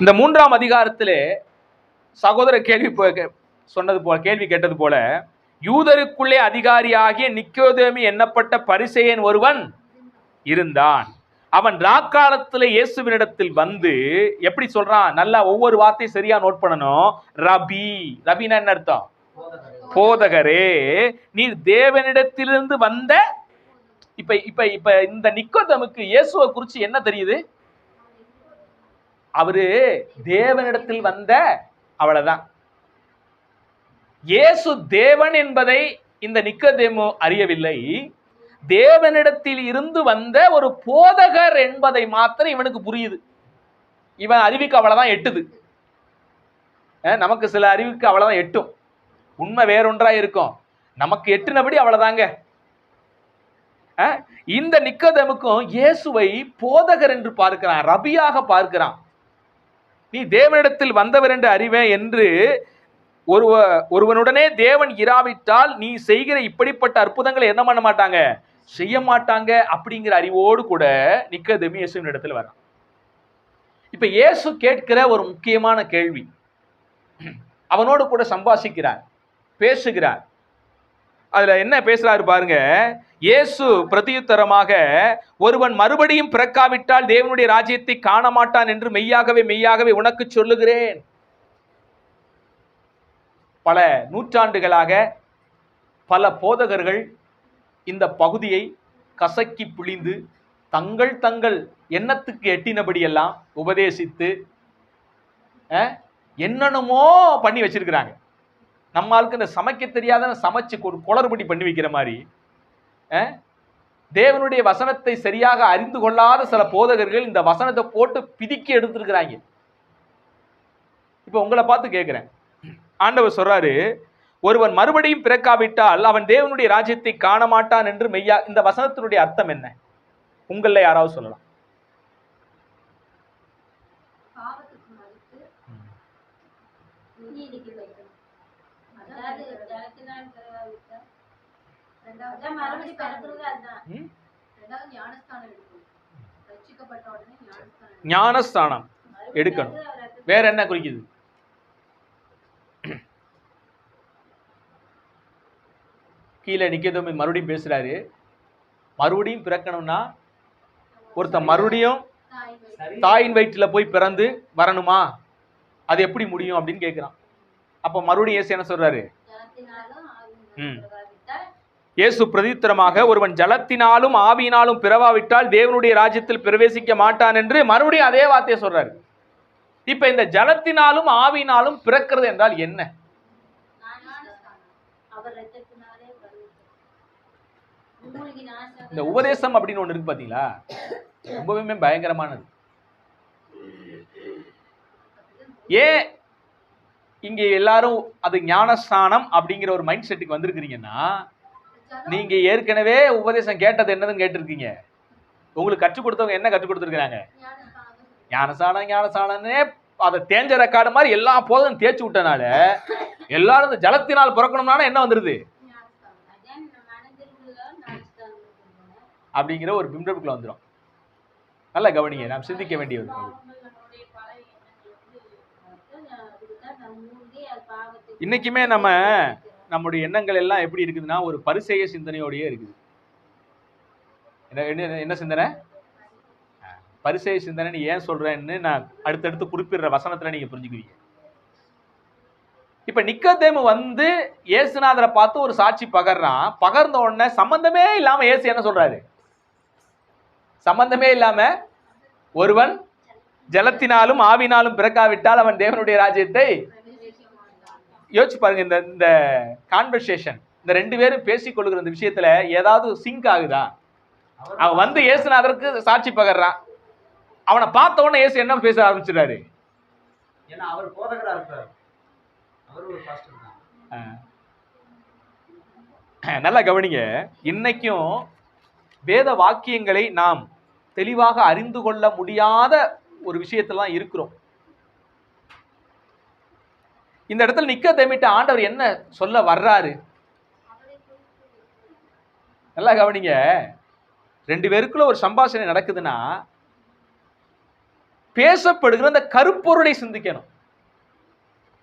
இந்த 3ஆம் அதிகாரத்திலே சகோதர கேள்வி கேட்டது போல யூதருக்குள்ளே அதிகாரியாகிய நிக்கோதேமு என்னப்பட்ட பரிசேயன் ஒருவன் இருந்தான். அவன் ராக்காலத்தில் இயேசுவினிடத்தில் வந்து எப்படி சொல்றான்? நல்லா ஒவ்வொரு வார்த்தையும் சரியா நோட் பண்ணணும். ரபி, ரபினா என்ன அர்த்தம்? போதகரே, நீர் தேவனிடத்திலிருந்து வந்த. இப்ப இப்ப இப்ப இந்த நிக்கோதேமுக்கு இயேசுவை குறிச்சு என்ன தெரியுது? அவரு தேவனிடத்தில் வந்த, அவ்வளவுதான். இயேசு தேவன் என்பதை இந்த நிக்கோதேமு அறியவில்லை. தேவனிடத்தில் இருந்து வந்த ஒரு போதகர் என்பதை மாத்திரம் இவனுக்கு புரியுது. இவன் அறிவுக்கு அவ்வளவுதான் எட்டுது. நமக்கு சில அறிவுக்கு அவ்வளவுதான் எட்டும். உண்மை வேறொன்றா இருக்கும். நமக்கு எட்டுனபடி அவ்வளவுதாங்க. இந்த நிக்கோதேமுக்கும் இயேசுவை போதகர் என்று பார்க்கிறான், ரபியாக பார்க்கிறான். நீ தேவனிடத்தில் வந்தவர் என்று அறிவேன் என்று ஒருவனுடனே தேவன் இராவிட்டால் நீ செய்கிற இப்படிப்பட்ட அற்புதங்களை என்ன பண்ண மாட்டாங்க, செய்ய மாட்டாங்க அப்படிங்கிற அறிவோடு கூட நிக்கோதேமு இயேசுவின் இடத்துல வரான். இப்ப இயேசு கேட்கிற ஒரு முக்கியமான கேள்வி, அவனோடு கூட சம்பாஷிக்கிறார், பேசுகிறார். அதுல என்ன பேசுறாரு பாருங்க. இயேசு பிரதியுத்தரமாக, ஒருவன் மறுபடியும் பிறக்காவிட்டால் தேவனுடைய ராஜ்யத்தை காண மாட்டான் என்று மெய்யாகவே மெய்யாகவே உனக்கு சொல்லுகிறேன். பல நூற்றாண்டுகளாக பல போதகர்கள் இந்த பகுதியை கசக்கி பிழிந்து தங்கள் எண்ணத்துக்கு எட்டினபடியெல்லாம் உபதேசித்து என்னென்னமோ பண்ணி வச்சிருக்கிறாங்க. நம்மளுக்கு இந்த சமைக்க தெரியாத சமைச்சு குளறுபடி பண்ணி வைக்கிற மாதிரி தேவனுடைய வசனத்தை சரியாக அறிந்து கொள்ளாத சில போதகர்கள் இந்த வசனத்தை போட்டு பிதிக்கி எடுத்திருக்கிறாங்க. இப்ப உங்களை பார்த்து கேட்கிறேன், ஆண்டவர் சொல்றாரு, ஒருவன் மறுபடியும் பிறக்காவிட்டால் அவன் தேவனுடைய ராஜ்யத்தை காண மாட்டான் என்று மெய்யா. இந்த வசனத்தினுடைய அர்த்தம் என்ன? உங்கள யாராவது சொல்லலாம்? ஞானஸ்தானம் எடுக்கணும். வேற என்ன குறிக்குது? கீழே நிக்கோதேமு மறுபடியும் பேசுறாரு. மறுபடியும் பிறக்கணும்னா ஒருத்தன் மறுபடியும் தாயின் வயிற்றுல போய் பிறந்து வரணுமா? அது எப்படி முடியும் அப்படின்னு கேட்கிறான். அப்ப மறுபடியும் இயேசு என்ன சொல்றாரு? இயேசு பிரதித்திரமாக, ஒருவன் ஜலத்தினாலும் ஆவியினாலும் பிறவாவிட்டால் தேவனுடைய ராஜ்யத்தில் பிரவேசிக்க மாட்டான் என்று மறுபடியும் அதே வார்த்தையை சொல்றாரு. இப்ப இந்த ஜலத்தினாலும் ஆவியினாலும் பிறக்கிறது என்றால் என்ன? இந்த உபதேசம் அப்படின்னு ஒண்ணு இருக்கு பாத்தீங்களா, ரொம்பவுமே பயங்கரமானது. ஏன் இங்க எல்லாரும் அது ஞானஸ்தானம் அப்படிங்கிற ஒரு மைண்ட் செட்டுக்கு வந்திருக்கிறீங்கன்னா, நீங்க ஏற்கனவே உபதேசம் கேட்டது என்னதுன்னு கேட்டிருக்கீங்க. உங்களுக்கு கற்றுக் கொடுத்தவங்க என்ன கற்றுக் கொடுத்துருக்காங்க? ஞானஸ்தானம் ஞானஸ்தானே அதை தேஞ்ச ரெக்கார்டு மாதிரி எல்லா போதும் தேய்ச்சி விட்டனால எல்லாரும் இந்த ஜலத்தினால் பிறக்கணும்னா என்ன வந்துருது அப்படிங்கிற ஒரு பிம்பத்துக்குள்ள வந்துடும். நல்லா கவனிங்க, நாம் சிந்திக்க வேண்டிய ஒரு பகுதி. இன்னைக்குமே நம்முடைய எண்ணங்கள் எல்லாம் எப்படி இருக்குதுன்னா, ஒரு பரிசேய சிந்தனையோடயே இருக்குது. என்ன சிந்தனை? பரிசேய சிந்தனை ஏன் சொல்றேன்னு நான் அடுத்தடுத்து குறிப்பிடுற வசனத்துல நீங்க புரிஞ்சுக்குவீங்க. இப்ப நிக்கோதேமு வந்து இயேசுநாதரை பார்த்து ஒரு சாட்சி பகர்றான். பகர்ந்த உடனே சம்பந்தமே இல்லாம இயேசு என்ன சொல்றாரு? சம்பந்தமே இல்லாம, ஒருவன் ஜலத்தினாலும் ஆவினாலும் பிறக்காவிட்டால் அவன் தேவனுடைய ராஜ்யத்தை. யோசிச்சு பாருங்க, இந்த கான்வர்சேஷன், இந்த ரெண்டு பேரும் பேசிக் கொள்ளுகிற இந்த விஷயத்துல ஏதாவது சிங்க் ஆகுதா? அவன் வந்து இயேசுநாதருக்கு சாட்சி பகர்றான். அவனை பார்த்த உடனே இயேசு என்ன பேச ஆரம்பிச்சிடாரு? ஏன்னா அவர் போதகரா இருக்காரு, அவர் ஒரு பாஸ்டர் தான். நல்லா கவனிங்க, இன்னைக்கும் வேத வாக்கியங்களை நாம் தெளிவாக அறிந்து கொள்ள முடியாத ஒரு விஷயத்துல தான் இருக்கிறோம். இந்த இடத்துல நிக்கோதேமிட்ட ஆண்டவர் என்ன சொல்ல வர்றாரு? நல்லா கவனிங்க, ரெண்டு பேருக்குள்ள ஒரு சம்பாஷணை நடக்குதுன்னா பேசப்படுகிற அந்த கருப்பொருளை சிந்திக்கணும்.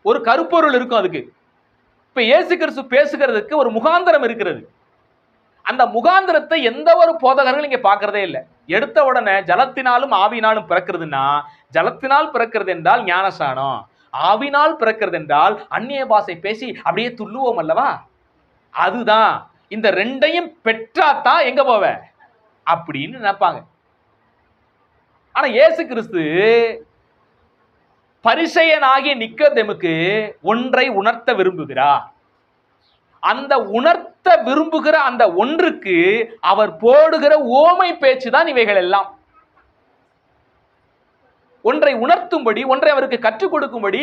ஒரு கருப்பொருள் இருக்கும் அதுக்கு. இப்ப இயேசு கிறிஸ்து பேசுகிறதுக்கு ஒரு முகாந்திரம் இருக்கிறது. அந்த முகாந்திரத்தை எந்த ஒரு போதகர்களும் இங்க பார்க்கறதே இல்லை. எடுத்த உடனே ஜலத்தினாலும் ஆவியினாலும் பிறக்கிறதுனா, ஜலத்தினால் பிறக்கிறது என்றால் ஞானசானம், ஆவினால் பிறக்கிறது என்றால் அந்நிய பாஷை பேசி அப்படியே துள்ளுவோம் அல்லவா, அதுதான். இந்த ரெண்டையும் பெற்றாதான் எங்க போவ அப்படின்னு நினைப்பாங்க. ஆனா இயேசு கிறிஸ்து பரிசேயனாகிய நிக்கோதேமுக்கு ஒன்றை உணர்த்த விரும்புகிறார். அந்த உணர்த்த விரும்புகிற அந்த ஒன்றுக்கு அவர் போடுகிற ஓமை பேச்சு தான் இவைகள் எல்லாம். ஒன்றை உணர்த்தும்படி, ஒன்றை அவருக்கு கற்றுக் கொடுக்கும்படி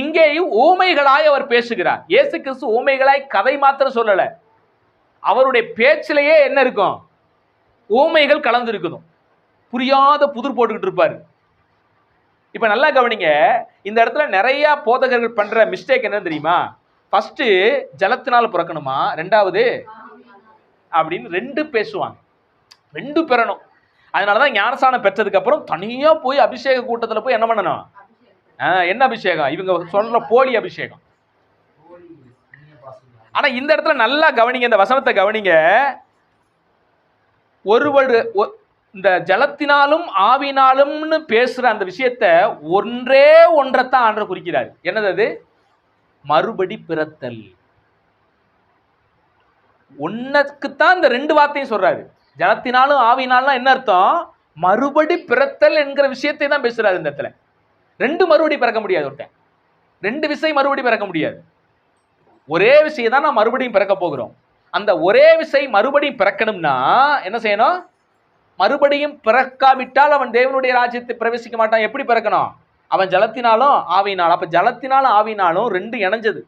இங்கேயும் ஓமைகளாய் அவர் பேசுகிறார். இயேசு கிறிஸ்து ஓமைகளாய் கதை மாத்திரம் சொல்லல, அவருடைய பேச்சிலேயே என்ன இருக்கும், ஓமைகள் கலந்து இருக்கணும். புரியாத புதிர் போட்டுக்கிட்டு இருப்பாரு. இப்ப நல்லா கவனிங்க, இந்த இடத்துல நிறைய போதகர்கள் பண்ற மிஸ்டேக் என்ன தெரியுமா? ஃபர்ஸ்ட் ஜலத்தினால பிறக்கணுமா, ரெண்டாவது அப்படின்னு ரெண்டு பேசுவாங்க. ரெண்டு பெறணும். அதனாலதான் ஞானசானம் பெற்றதுக்கு அப்புறம் தனியா போய் அபிஷேக கூட்டத்துல போய் என்ன பண்ணணும்? என்ன அபிஷேகம்? இவங்க சொல்ற போலி அபிஷேகம். ஆனா இந்த இடத்துல நல்லா கவனிங்க, இந்த வசனத்தை கவனிங்க. ஒருவர் இந்த ஜலத்தினாலும் ஆவினாலும்னு பேசுற அந்த விஷயத்தை ஒன்றே ஒன்றைத்தான் ஆண்டவர் குறிக்கிறார். என்னது அது? மறுபடி பிறத்தல். ஒன்னுக்குத்தான் இந்த ரெண்டு வார்த்தையும் சொல்றாரு. ஜலத்தினாலும் ஆவினாலும் என்ன அர்த்தம்? மறுபடி பிறத்தல் என்கிற விஷயத்தை தான் பேசுறாரு. இந்த இடத்துல ரெண்டு மறுபடி பிறக்க முடியாது. ஒருத்தன் ரெண்டு விஷயம் மறுபடி பிறக்க முடியாது. ஒரே விஷயம் தான் நான் மறுபடியும் பிறக்க போகிறோம். அந்த ஒரே விஷயம் மறுபடியும் பிறக்கணும்னா என்ன செய்யணும்? மறுபடியும் பிறக்காவிட்டால் அவன் தேவனுடைய ராஜ்யத்தை பிரவேசிக்க மாட்டான். எப்படி பிறக்கணும்? அவன் ஜலத்தினாலும் ஆவினாலும். அப்ப ஜலத்தினாலும் ஆவினாலும் ரெண்டு இணைஞ்சது,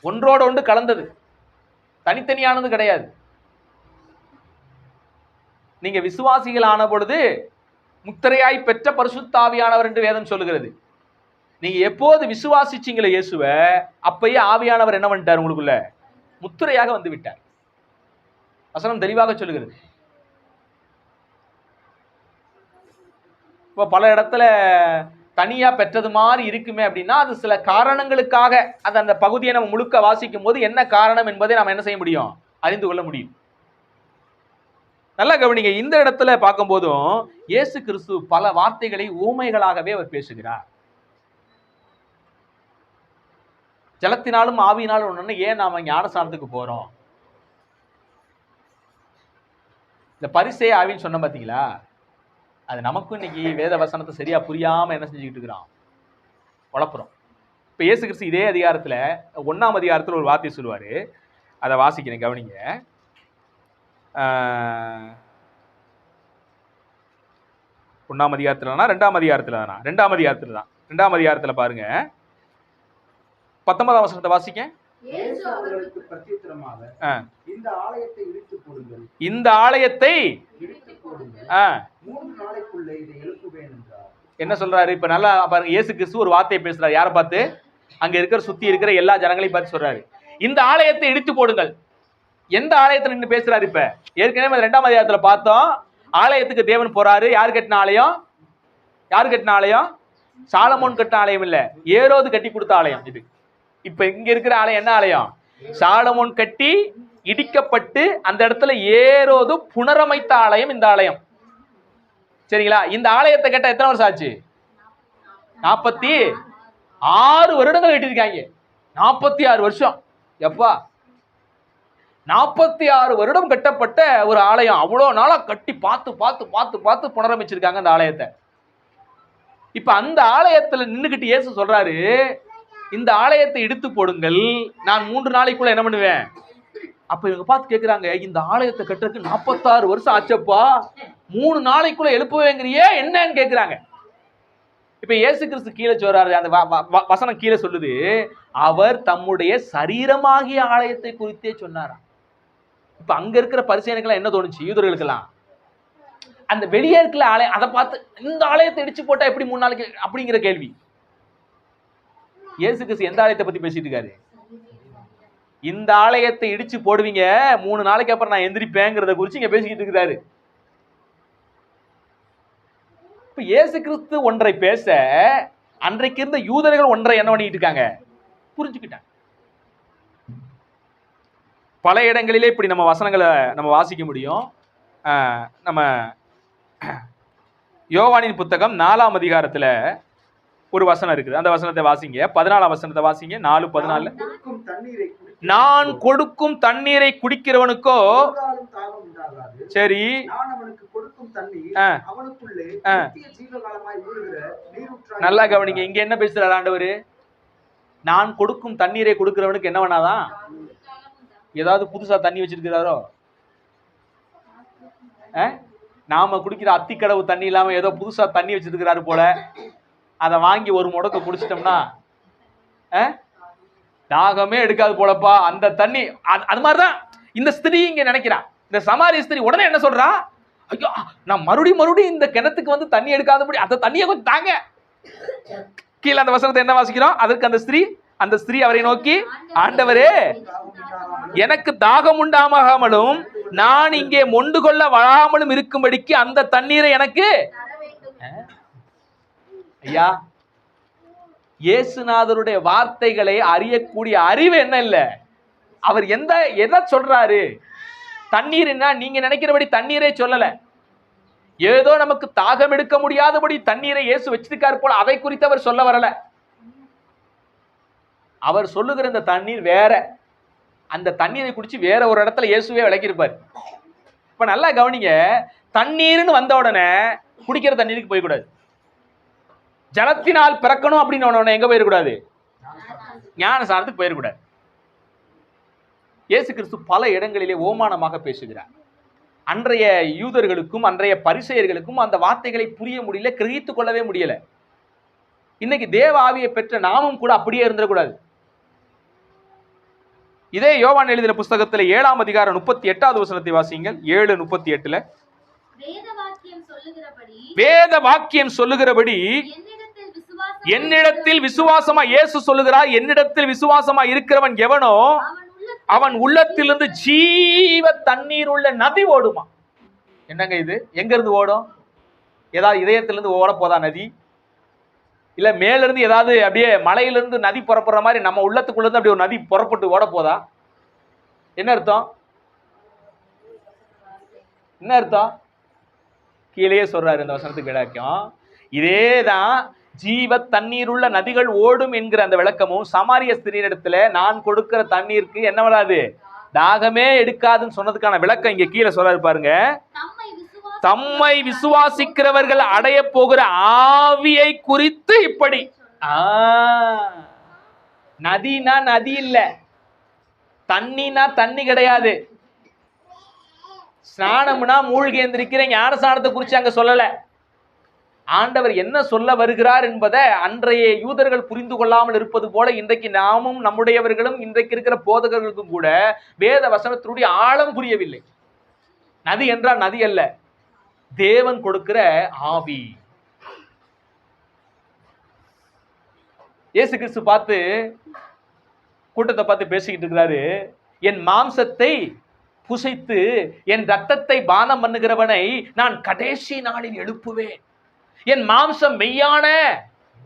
ஒன்றோட ஒன்று கலந்தது, தனித்தனியானது கிடையாது. நீங்க விசுவாசிகள் ஆன பொழுது முத்திரையாய் பெற்ற பரிசுத்த ஆவியானவர் என்று வேதம் சொல்லுகிறது. நீங்க எப்போது விசுவாசிச்சீங்களே இயேசுவை, அப்பயே ஆவியானவர் என்ன பண்ணிட்டார்? உங்களுக்குள்ள முத்திரையாக வந்து விட்டார். வசனம் தெளிவாக சொல்லுகிறது. இப்போ பல இடத்துல தனியா பெற்றது மாதிரி இருக்குமே அப்படின்னா அது சில காரணங்களுக்காக. அது அந்த பகுதியை நம்ம முழுக்க வாசிக்கும் போது என்ன காரணம் என்பதை நாம் என்ன செய்ய முடியும்? அறிந்து கொள்ள முடியும். நல்லா கவனிங்க, இந்த இடத்துல பார்க்கும் போதும் இயேசு கிறிஸ்து பல வார்த்தைகளை ஊமைகளாகவே அவர் பேசுகிறார். ஜலத்தினாலும் ஆவியினாலும் ஒண்ணு, ஏன் நாம ஞானஸ்நானத்துக்கு போறோம்? இந்த பரிசேய ஆவின்னு சொன்ன பாத்தீங்களா, அது நமக்கும் இன்னைக்கு வேத வசனத்தை சரியா புரியாம என்ன செஞ்சுக்கிட்டு இருக்கிறோம்? குழப்புறோம். இப்ப இயேசு கிறிஸ்து இதே அதிகாரத்துல 1ஆம் அதிகாரத்துல ஒரு வார்த்தை சொல்லுவாரு. அதை வாசிக்கிறேன், கவனிங்க. 1ஆம் அதிகாரத்துலனா 2ஆம் அதிகாரத்துல தானா? 2ஆம் அதிகாரத்துல தான். 2ஆம் அதிகாரத்துல பாருங்க, 19ஆம் வசனத்தை வாசிக்க. இயேசு அவர்களுக்கு பிரதியுத்தரமாக, இந்த ஆலயத்தை இடித்து போடுங்கள், இந்த ஆலயத்தை இடித்து போடுங்கள், 3 நாளைக்குள்ளே இதை எழுப்புவேன் என்றார். என்ன சொல்றாரு? இப்ப நல்லா பாருங்க, இயேசு கிறிஸ்து ஒரு வார்த்தையை பேசுறாரு. யாரை பார்த்து? அங்க இருக்கிற சுத்தி இருக்கிற எல்லா ஜனங்களையும் பார்த்து சொல்றாரு, இந்த ஆலயத்தை இடித்து போடுங்கள். எந்த ஆலயத்தை நின்று பேசுறாரு? இப்ப ஏற்கனவே 2ஆம் அதிகாரத்துல பார்த்தோம், ஆலயத்துக்கு தேவன் போறாரு. யார் கட்டின ஆலயம்? யார் கட்டின ஆலயம்? சாலமோன் கட்டின ஆலயம் இல்ல, ஏரோது கட்டி கொடுத்த ஆலயம் இது. இப்ப இங்க இருக்கிற ஆலயம் என்ன ஆலயம்? சாலமோன் கட்டி இடிக்கப்பட்டு அந்த இடத்துல ஏரோது புனரமைத்த ஆலயம் இந்த ஆலயம். சரிங்களா? இந்த ஆலயத்தை கட்ட எத்தனை வருஷம் ஆச்சு? 46 வருடங்கள் கட்டியிருக்காங்க. 46 வருஷம். எப்பா, 46 வருடம் கட்டப்பட்ட ஒரு ஆலயம். அவ்வளவு நாளா கட்டி பார்த்து பார்த்து பார்த்து பார்த்து புனரமைச்சிருக்காங்க அந்த ஆலயத்தை. இப்ப அந்த ஆலயத்துல நின்னுகிட்டு இயேசு சொல்றாரு, இந்த ஆலயத்தை இடித்து போடுங்கள், நான் 3 நாளைக்குள்ள என்ன பண்ணுவேன்? அப்ப இவங்க பார்த்து கேட்கிறாங்க, இந்த ஆலயத்தை கட்டுறதுக்கு 46 வருஷம் ஆச்சப்பா, 3 நாளைக்குள்ள எழுப்புவேங்கிறியே என்னன்னு கேட்கிறாங்க. இப்ப இயேசு கிறிஸ்து கீழே சொல்றாரு, அந்த வசனம் கீழே சொல்லுது, அவர் தம்முடைய சரீரமாகிய ஆலயத்தை குறித்தே சொன்னாராம். இப்ப அங்க இருக்கிற பரிசேயனுக்கெல்லாம் என்ன தோணுச்சு? யூதர்களுக்கெல்லாம் அந்த வெளியே இருக்கிற ஆலயம், அதை பார்த்து இந்த ஆலயத்தை இடிச்சு போட்டா எப்படி 3 நாளைக்கு அப்படிங்கிற கேள்வி. இயேசு கிறிஸ்து எந்த ஆலயத்தை பத்தி பேசிட்டு இருக்காரு? இந்த ஆலயத்தை இடிச்சு போடுவீங்க, 3 நாளைக்கு அப்புறம் நான் எந்திரிப்பேங்கிறத குறிச்சு இங்க பேசிக்கிட்டு இருக்கிறாரு. இப்ப இயேசு கிறிஸ்து ஒன்றை பேச அன்றைக்கு இருந்த யூதர்கள் ஒன்றை என்ன பண்ணிட்டு இருக்காங்க, புரிஞ்சுக்கிட்டாங்க. பல இடங்களிலே இப்படி நம்ம வசனங்களை நம்ம வாசிக்க முடியும். நம்ம யோவானின் புத்தகம் 4ஆம் அதிகாரத்துல ஒரு வசனம் இருக்குது. அந்த வசனத்தை வாசிங்க. 14ஆம் வசனத்தை வாசிங்க. 4:14. நான் கொடுக்கும் தண்ணீரை குடிக்கிறவனுக்கோ சரி நல்லா கவனிங்க. இங்க என்ன பேசுறாரு ஆண்டவரு? நான் கொடுக்கும் தண்ணீரை கொடுக்கிறவனுக்கு என்ன வேணாதான்? ஏதாவது புதுசா தண்ணி வச்சிருக்கிறாரோ? நாம குடிக்கிற அத்திக்கடவு தண்ணி இல்லாம ஏதோ புதுசா தண்ணி வச்சிருக்கிறாரு போல. அதை வாங்கி ஒரு முடக்க குடிச்சிட்டோம்னா தாகமே எடுக்காது போலப்பா. அந்த தண்ணி அது மாதிரிதான் இந்த ஸ்திரீ இங்க நினைக்கிறான். இந்த சமாரிய ஸ்திரீ உடனே என்ன சொல்றா? ஐயோ, நான் மறுபடியும் இந்த கிணத்துக்கு வந்து தண்ணி எடுக்காதபடி அந்த தண்ணியை கொஞ்சம் தாங்க. கீழே அந்த வசனத்தை என்ன வாசிக்கிறோம்? அதற்கு அந்த ஸ்திரீ அவரை நோக்கி, ஆண்டவரே, எனக்கு தாகம் உண்டாமலும் நான் இங்கே மொண்டு கொள்ள வராமலும் இருக்கும்படிக்கு அந்த தண்ணீரை எனக்கு. ஐயா, இயேசுநாதருடைய வார்த்தைகளை அறியக்கூடிய அறிவு என்ன இல்ல? அவர் எதை சொல்றாரு? தண்ணீர்னா நீங்க நினைக்கிறபடி தண்ணீரே சொல்லல. ஏதோ நமக்கு தாகம் எடுக்க முடியாதபடி தண்ணீரை இயேசு வச்சிருக்காரு போல, அதை குறித்து அவர் சொல்ல வரல. அவர் சொல்லுகிற இந்த தண்ணீர் வேற. அந்த தண்ணீரை குடிச்சு வேற ஒரு இடத்துல இயேசுவே விளக்கியிருப்பார். இப்ப நல்லா கவனிங்க. தண்ணீர்னு வந்த உடனே குடிக்கிற தண்ணீருக்கு போய்க்கூடாது. ஜலத்தினால் பிறக்கணும் அப்படின்னு எங்க போயிடக்கூடாது? ஞான சாரத்துக்கு போயிடக்கூடாது. இயேசு கிறிஸ்து பல இடங்களிலே ஓமானமாக பேசுகிறார். அன்றைய யூதர்களுக்கும் அன்றைய பரிசேயர்களுக்கும் அந்த வார்த்தைகளை புரிய முடியல, கிரகித்துக் கொள்ளவே முடியல. இன்னைக்கு தேவ ஆவியை பெற்ற நாமும் கூட அப்படியே இருந்துடக்கூடாது. இதே யோவான் எழுதின புஸ்தகத்தில் 7ஆம் அதிகாரம் 38வது வசனத்தை வாசியுங்கள். 7:38. வேத வாக்கியம் சொல்லுகிறபடி என்னிடத்தில் விசுவாசமா, இயேசு சொல்லுகிறார், என்னிடத்தில் விசுவாசமா இருக்கிறவன் எவனோ அவன் உள்ளத்திலிருந்து ஜீவ தண்ணீர் உள்ள நதி ஓடுமா. என்னங்க இது? எங்க இருந்து ஓடும்? ஏதாவது இதயத்திலிருந்து ஓட போதா நதி? இல்ல மேல இருந்து ஏதாவது அப்படியே மலையிலிருந்து நதி புறப்படுற மாதிரி நம்ம உள்ளத்துக்குள்ள இருந்து அப்படி ஒரு நதி புறப்பட்டு ஓட போதா? என்ன அர்த்தம்? என்ன அர்த்தம்? கீழே சொல்றாரு இந்த வசனத்துக்கு விளக்கம். இதேதான் ஜீவ தண்ணீர் உள்ள நதிகள் ஓடும் என்கிற அந்த விளக்கமும் சமாரிய ஸ்திரீனிடத்துல நான் கொடுக்கிற தண்ணீருக்கு என்ன வராது, தாகமே எடுக்காதுன்னு சொன்னதுக்கான விளக்கம் இங்க கீழே சொல்றாரு பாருங்க. தம்மை விசுவாசிக்கிறவர்கள் அடைய போகிற ஆவியை குறித்து இப்படி. நதினா நதி இல்ல, தண்ணினா தண்ணி கிடையாது. ஸ்நானம்னா மூழ்கி எந்திரிக்கிற ஞான ஸ்நானத்தை குறித்து அங்க சொல்லல. ஆண்டவர் என்ன சொல்ல வருகிறார் என்பதை அன்றைய யூதர்கள் புரிந்து கொள்ளாமல் இருப்பது போல இன்றைக்கு நாமும் நம்முடையவர்களும் இன்றைக்கு இருக்கிற போதகர்களுக்கும் கூட வேத வசனத்தினுடைய ஆழம் புரியவில்லை. நதி என்றால் நதி அல்ல, தேவன் கொடுக்கிற ஆவி. இயேசு கிறிஸ்து பார்த்து கூட்டத்தை பார்த்து பேசிக்கிட்டு இருக்கிறாரு. என் மாம்சத்தை புசைத்து என் ரத்தத்தை பானம் பண்ணுகிறவனை நான் கடைசி நாளில் எழுப்புவேன். என் மாம்சம் மெய்யான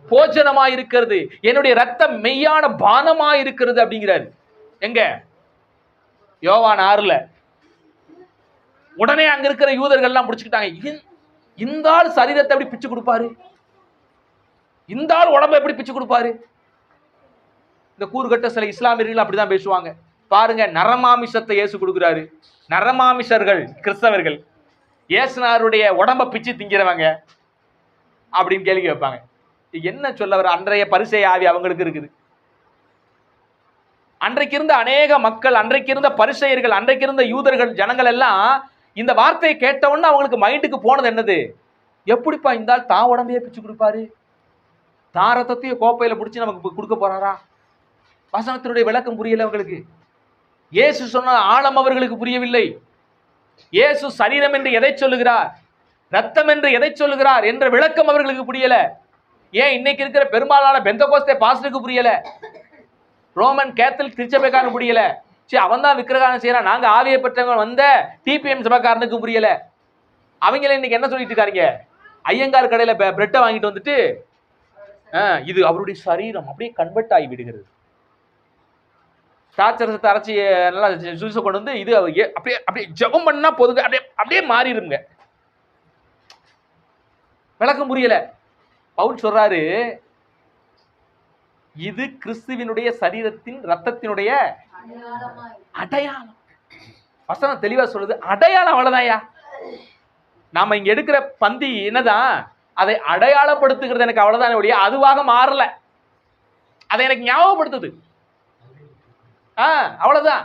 போஜனமா இருக்கிறது, என்னுடைய ரத்தம் மெய்யான பானமா இருக்கிறது அப்படிங்கிறாரு. எங்க? யோவான் 6. உடனே அங்க இருக்கிற யூதர்கள் எல்லாம் பிடிச்சுக்கிட்டாங்க. இந்த ஆள் சரீரத்தை எப்படி பிச்சு கொடுப்பாரு? இந்த ஆள் உடம்பை எப்படி பிச்சு கொடுப்பாரு? இந்த கூறுகட்ட சில இஸ்லாமியர்கள் அப்படிதான் பேசுவாங்க. பாருங்க, நரமாமிசத்தை இயேசு கொடுக்கிறாரு. நரமாமிசர்கள் கிறிஸ்தவர்கள் இயேசுநாதருடைய உடம்பை பிச்சு திங்கிறவங்க அப்படின்னு கேள்வி வைப்பாங்க. என்ன சொல்ல வர? அன்றைய பரிசேய ஆவி அவங்களுக்கு இருக்குது. அன்றைக்கு இருந்த அநேக மக்கள், அன்றைக்கு இருந்த பரிசேயர்கள், அன்றைக்கு இருந்த யூதர்கள் ஜனங்கள் எல்லாம் இந்த வார்த்தையை கேட்டவுடனே அவங்களுக்கு மைண்டுக்கு போனது என்னது? எப்படிப்பா இந்த ஆள் தான் உடம்பையே பிச்சு கொடுப்பாரு? தான் ரத்தத்தையும் கோப்பையில பிடிச்சி நமக்கு கொடுக்க போறாரா? வசனத்தினுடைய விளக்கம் புரியல அவங்களுக்கு. இயேசு சொன்ன ஆழம் அவர்களுக்கு புரியவில்லை. இயேசு சரீரம் என்று எதை சொல்லுகிறார், ரத்தம் என்று எதை சொல்லுகிறார் என்ற விளக்கம் அவர்களுக்கு புரியல. ஏன் இன்னைக்கு இருக்கிற பெரும்பாலான பெந்தகோஸ்தே பாஸ்டருக்கு புரியல, ரோமன் கேத்தலிக் திருச்சபைக்காரன் புரியல. சரி, அவன் தான் விக்கிரகாரம் செய்யறான், நாங்க ஆவியை பெற்றவங்க வந்த டிபிஎம் சபைக்காரனுக்கு புரியல. அவங்கள இன்னைக்கு என்ன சொல்லிட்டு இருக்காங்க? ஐயங்கார் கடையில பிரெட்டை வாங்கிட்டு வந்துட்டு இது அவருடைய சரீரம் அப்படியே கன்வெர்ட் ஆகி விடுகிறது. திராட்சரசத்தை அரைச்சி நல்லா ஜூஸை கொண்டு வந்து இது அப்படியே அப்படியே ஜெபம் பண்ணா போதுங்க, அப்படியே அப்படியே மாறிடுங்க. விளக்கம் புரியல. பவுல் சொல்றாரு, இது கிறிஸ்துவினுடைய சரீரத்தின் ரத்தத்தினுடைய அடையாளம். வசனம் தெளிவா சொல்லுது, அடையாளம். அவ்வளவுதான்யா. நாம இங்க எடுக்கிற பந்தி என்னதான், அதை அடையாளப்படுத்துகிறது எனக்கு அவ்வளவுதான் ஒழிய அதுவாக மாறல. அதை எனக்கு ஞாபகப்படுத்துது. அவ்வளவுதான்.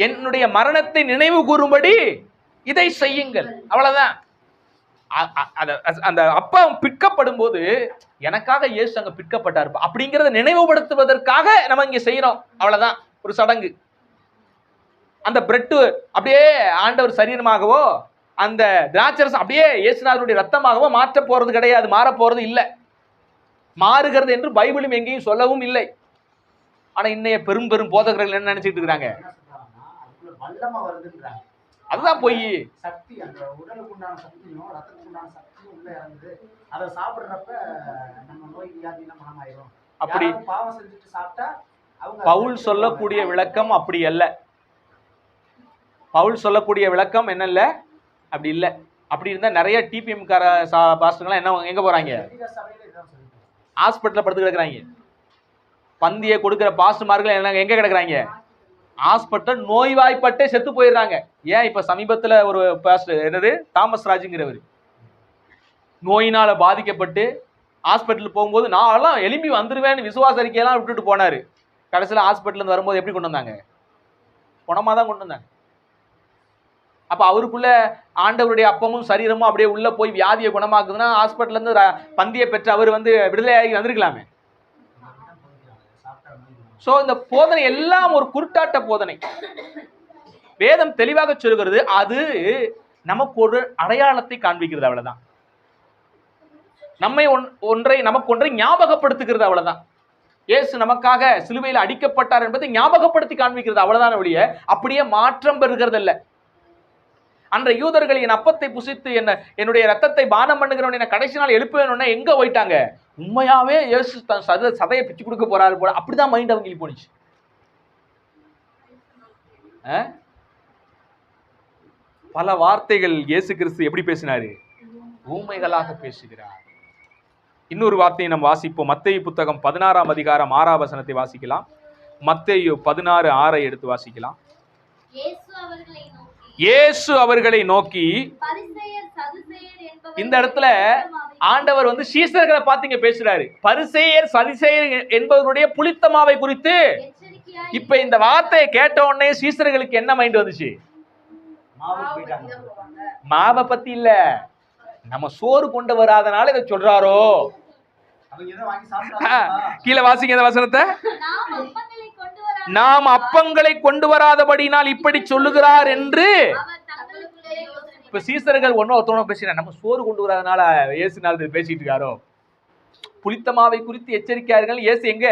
என்னுடைய மரணத்தை நினைவு கூறும்படி இதை செய்யுங்கள், அவ்வளவுதான். அந்த அப்பா பிற்கப்படும் போது எனக்காக இயேசு அங்க பிற்கப்பட்டார் அப்படிங்கறத நினைவுபடுத்துவதற்காக நம்ம இங்க செய்யறோம், அவ்வளவுதான். ஒரு சடங்கு. அந்த பிரெட் அப்படியே ஆண்டவர் சரீரமாகவோ அந்த திராட்சரசம் அப்படியே இயேசுநாதருடைய ரத்தமாகவோ மாற்ற போறது கிடையாது, மாற போறது இல்லை. மாறுகிறது என்று பைபிளும் எங்கேயும் சொல்லவும் இல்லை. ஆனா இன்னைய பெரும் பெரும் போதகர்கள் என்ன நினைச்சிட்டு இருக்காங்க, அதுதான் போய் சக்தி, அந்த உடலுக்கு உண்டான சக்தியும் ரத்தத்துக்கு உண்டான சக்தியும் உள்ள இறங்குது. அதை சாப்பிடுறப்ப நம்ம நோய் வியாதி மனமாயிரும். அப்படி பாவம் செஞ்சுட்டு சாப்பிட்டா அவங்க பவுல் சொல்லக்கூடிய விளக்கம் அப்படி அல்ல. பவுல் சொல்லக்கூடிய விளக்கம் என்ன இல்ல, அப்படி இல்லை. அப்படி இருந்தா நிறைய டிபிஎம் கார பாஸ்டர்லாம் என்ன எங்க போறாங்க, ஹாஸ்பிட்டல்ல படுத்து கிடக்குறாங்க. பந்தியை கொடுக்கிற பாஸ்டர்மார்கள் என்ன எங்க கிடக்குறாங்க, ஹாஸ்பிட்டல் நோய்வாய்ப்பட்டே செத்து போயிடுறாங்க. ஏன் இப்ப சமீபத்துல ஒரு பாஸ்டர் என்னது தாமஸ் ராஜுங்கிறவர் நோயினால பாதிக்கப்பட்டு ஹாஸ்பிட்டல் போகும்போது நான் எல்லாம் எலும்பி வந்துருவேன்னு விசுவாச அறிக்கையெல்லாம் விட்டுட்டு போனாரு. கடைசியில் ஹாஸ்பிட்டல் இருந்து வரும்போது எப்படி கொண்டு வந்தாங்க, குணமா தான் கொண்டு வந்தாங்க. அப்ப அவருக்குள்ள ஆண்டவருடைய அப்பமும் சரீரமும் அப்படியே உள்ள போய் வியாதியை குணமாக்குதுன்னா ஹாஸ்பிட்டல்ல இருந்து பந்தியை பெற்று அவர் விடுதலையாகி வந்திருக்கலாமே. சோ இந்த போதனை எல்லாம் ஒரு குருட்டாட்ட போதனை. வேதம் தெளிவாக சொல்கிறது, அது நமக்கு ஒரு அடையாளத்தை காண்பிக்கிறது, அவ்வளவுதான். நமக்கு ஒன்றை ஞாபகப்படுத்துகிறது, அவ்வளவுதான். இயேசு நமக்காக சிலுவையில் அடிக்கப்பட்டார் என்பதை ஞாபகப்படுத்தி காண்பிக்கிறது, அவ்வளவுதான் ஒழிய அப்படியே மாற்றம் பெறுகிறது அல்ல. அன்றைய யூதர்கள் என் அப்பத்தை புசித்து என்னுடைய ரத்தத்தை பானம் பண்ணுகிறவன் கடைசி நாள் எழுப்புவேன்னு எங்க போயிட்டாங்க, உண்மையாவே இயேசு தன் சதையை பிச்சு கொடுக்க போறாரு போல, அப்படிதான் மைண்ட் அவங்களுக்கு போனிச்சு. பல வார்த்தைகள் இயேசு கிறிஸ்து எப்படி பேசினாரு, ஊமைகளாக பேசுகிறார். இன்னொரு வார்த்தையை நம்ம வாசிப்போம். மத்தேயு புத்தகம் 16ஆம் அதிகாரம் 6ஆம் வசனத்தை வாசிக்கலாம். மத்தேயு 16:6 எடுத்து வாசிக்கலாம். இயேசு அவர்களை நோக்கி, இந்த இடத்துல ஆண்டவர் சீசர்களை பார்த்து இங்க பேசுறாரு. பரிசேயர் சதுசேயர் என்பவருடைய புளித்தமாவை குறித்து. இப்ப இந்த வார்த்தையை கேட்ட உடனே சீசர்களுக்கு என்ன மைண்ட் வந்துச்சு, மாவை பத்தி இல்ல, நம்ம சோறு கொண்டு வராதனால இதை சொல்றாரோ. கீழே வாசிங்க இந்த வசனத்தை. நாம் அப்பங்களை கொண்டு வராதபடினால் இப்படி சொல்லுகிறார் என்று. இப்ப சீசர்கள் ஒன்னொருத்தவங்க பேசினா, நம்ம சோறு கொண்டு வராதனால இயேசுநாதர் பேசிட்டு இருக்காரோ. புளித்தமாவை குறித்து எச்சரிக்கையார்கள். இயேசு எங்க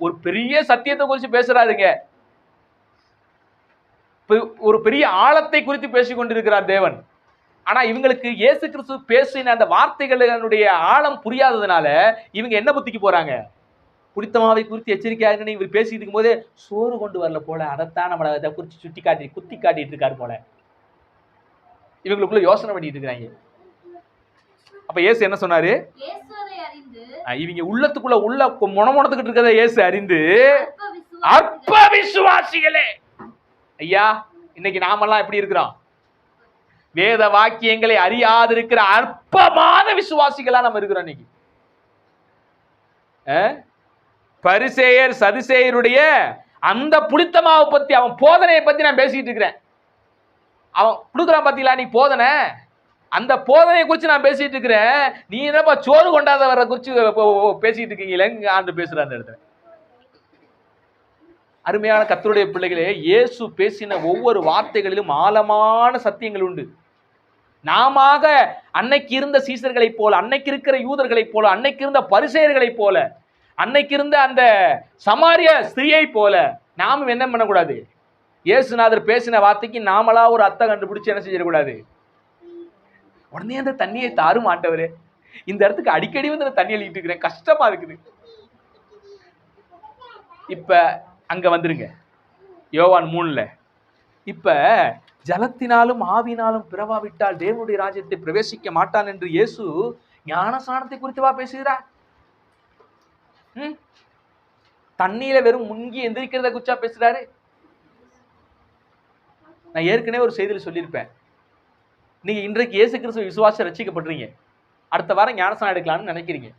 ஒரு பெரிய சத்தியத்தை குறித்து பேசுறாருங்க, ஒரு பெரிய ஆழத்தை குறித்து பேசிக் கொண்டிருக்கிறார் தேவன். ஆனா இவங்களுக்கு இயேசு கிறிஸ்து பேசின அந்த வார்த்தைகளுடைய ஆழம் புரியாததுனால இவங்க என்ன புத்திக்கு போறாங்க, புளித்தமாவை குறித்து எச்சரிக்கையாக இவர் பேசிட்டு இருக்கும் போதே சோறு கொண்டு வரல போல, அதைத்தான் நம்மளை குறித்து குத்தி காட்டிட்டு இருக்காரு போல இவங்களுக்குள்ள யோசனை பண்ணிட்டு இருக்கிறாங்க. அப்ப இயேசு என்ன சொன்னாரு, இவங்க உள்ளத்துக்குள்ள முணமுணத்துக்கிட்டு இருக்கிறத இயேசு அறிந்து, அற்ப விசுவாசிகளே. ஐயா, இன்னைக்கு நாமெல்லாம் எப்படி இருக்கிறோம், வேத வாக்கியங்களை அறியாதிருக்கிற அற்பமான விசுவாசிகளா நம்ம இருக்கிறோம். இன்னைக்கு பரிசேயர் சதுசேயருடைய அந்த புளித்தமாவை பத்தி, அவன் போதனையை பத்தி நான் பேசிட்டு இருக்கிறேன். அவன் கொடுக்குறான் பாத்தீங்களா நீ போதனை, அந்த போதனையை குறித்து நான் பேசிட்டு இருக்கிறேன். நீ என்னப்பா சோறு கொண்டாத வர குறித்து பேசிட்டு இருக்கீங்களே ஆண்டு பேசுற அந்த இடத்துல. அருமையான கர்த்தருடைய பிள்ளைகளே, இயேசு பேசின ஒவ்வொரு வார்த்தைகளிலும் ஆழமான சத்தியங்கள் உண்டு. நாம அன்னைக்கு இருந்த சீசர்களைப் போல, அன்னைக்கு இருக்கிற யூதர்களைப் போல, அன்னைக்கு இருந்த பரிசேயர்களைப் போல, அன்னைக்கு இருந்த அந்த சமாரிய ஸ்திரியை போல நாமும் என்ன பண்ணக்கூடாது, இயேசுநாதர் பேசின வார்த்தைக்கு நாமளா ஒரு அர்த்தம் கண்டுபிடிச்சு என்ன செஞ்சிடக்கூடாது, உடனே அந்த தண்ணியை தாரும் ஆண்டவரே, இந்த இடத்துக்கு அடிக்கடி வந்து நான் தண்ணி அள்ளிட்டு இருக்கிறேன், கஷ்டமா இருக்குது. இப்ப அங்க வந்துருங்க யோவான் 3ல. இப்ப ஜலத்தினாலும் ஆவினாலும் பிறவாவிட்டால் தேவனுடைய ராஜ்யத்தை பிரவேசிக்க மாட்டான் என்று இயேசு ஞானஸ்நானத்தை குறித்துவா பேசுகிறார்? தண்ணியில வெறும் முங்கி எந்திரிக்கிறத குறிச்சா பேசுறாரு? நான் ஏற்கனவே ஒரு செய்தியில் சொல்லியிருப்பேன், நீங்க இன்றைக்கு இயேசு கிறிஸ்துவ விசுவாச ரட்சிக்கப்படுறீங்க, அடுத்த வாரம் ஞானஸ்நானம் எடுக்கலாம்னு நினைக்கிறீங்க.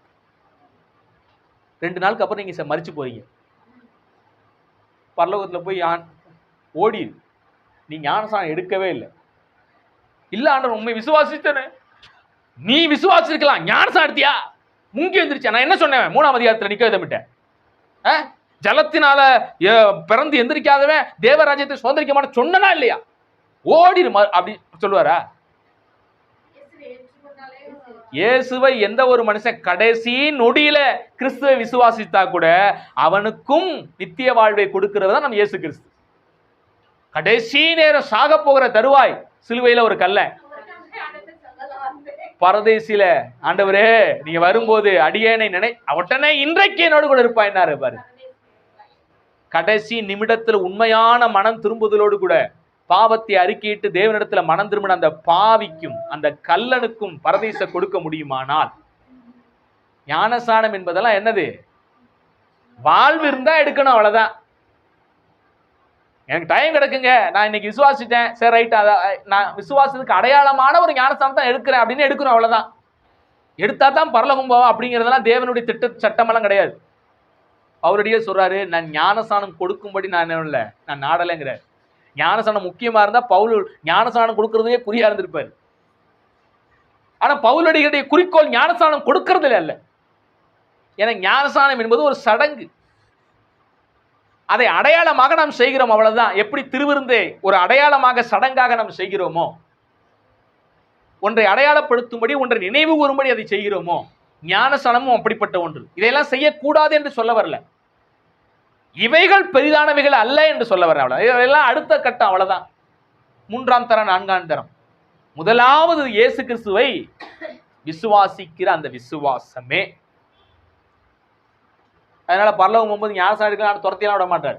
2 நாளுக்கு அப்புறம் நீங்க மரிச்சு போறீங்க. பரலோகத்துல போய் ஓடி நீ ஞானஸ்நானம் எடுக்கவே இல்லை. இல்ல ஆண்டவர் உண்மை விசுவாசித்தனே. நீ விசுவாசிக்கலாம், ஞானஸ்நானம் எடுத்தியா? முங்கி வந்துருச்சா? நான் என்ன சொன்னேன் 3ஆம் அதிகாரத்துல நிக்கோதேமிட்ட? ஜலத்தினால பிறந்து எந்திரிக்காதவன் தேவராஜ்யத்தை சுதந்திரிக்க மாட்டேன் சொன்னா இல்லையா? ஓடிரு அப்படி சொல்லுவாரா? இயேசுவை எந்த ஒரு மனுஷன் கடைசி நொடியில கிறிஸ்துவை விசுவாசித்தா கூட அவனுக்கும் நித்திய வாழ்வை கொடுக்கிறதா நம்ம இயேசு கிறிஸ்து. கடைசி நேரம் சாக போகிற தருவாய் சிலுவையில ஒரு கல்ல பரதேசில, ஆண்டவரே நீங்க வரும்போது அடியேனை நினை, உடனே இன்றைக்கு என்னோடு கூட இருப்பாயினாரு பாரு. கடைசி நிமிடத்துல உண்மையான மனம் திரும்புதலோடு கூட பாவத்தை அறிக்கையிட்டு தேவனிடத்துல மனம் திரும்பின அந்த பாவிக்கும் அந்த கல்லனுக்கும் பரதேச கொடுக்க முடியுமானால், ஞானஸ்நானம் என்பதெல்லாம் என்னது? வாழ்வு இருந்தா எடுக்கணும், அவ்வளவுதான். எனக்கு டைம் கிடைக்குங்க, நான் இன்னைக்கு விசுவாசிட்டேன், சரி ரைட், நான் விசுவாசத்துக்கு அடையாளமான ஒரு ஞானஸ்நானம் தான் எடுக்கிறேன் அப்படின்னு எடுக்கணும், அவ்வளவுதான். எடுத்தா தான் பரலோகம் போவோம் அப்படிங்கிறதெல்லாம் தேவனுடைய திட்ட சட்டமெல்லாம் கிடையாது. அவருடைய சொல்றாரு, நான் ஞானஸ்நானம் கொடுக்கும்படி நான் என்ன இல்லை, நான் நாடலைங்கிறார். ஞானஸ்நானம் முக்கியமா இருந்தா பவுல் ஞானஸ்நானம் கொடுக்கறதே குறியா இருந்திருப்பாரு. ஆனா பவுலுடைய குறிக்கோள் ஞானஸ்நானம் கொடுக்கறதுல அல்ல. ஏன்னா ஞானஸ்நானம் என்பது ஒரு சடங்கு, அதை அடையாளமாக நாம் செய்கிறோம், அவ்வளவுதான். எப்படி திருவிருந்தை ஒரு அடையாளமாக சடங்காக நாம் செய்கிறோமோ, ஒன்றை அடையாளப்படுத்தும்படி ஒன்றை நினைவு கூறும்படி அதை செய்கிறோமோ, ஞானஸ்நானமும் அப்படிப்பட்ட ஒன்று. இதையெல்லாம் செய்யக்கூடாது என்று சொல்ல வரல, இவைகள் பெரிதானவைகள் அல்ல என்று சொல்ல வர, அவ்வளவு. இதெல்லாம் அடுத்த கட்டம், அவ்வளவுதான். 3ஆம் தரம் 4ஆம் தரம். முதலாவது இயேசு கிறிஸ்துவை விசுவாசிக்கிற அந்த விசுவாசமே. அதனால பரலோகம் போகும்போது ஞானஸ்நானம் எடுக்கலாம் துரத்தியெல்லாம் விட மாட்டார்,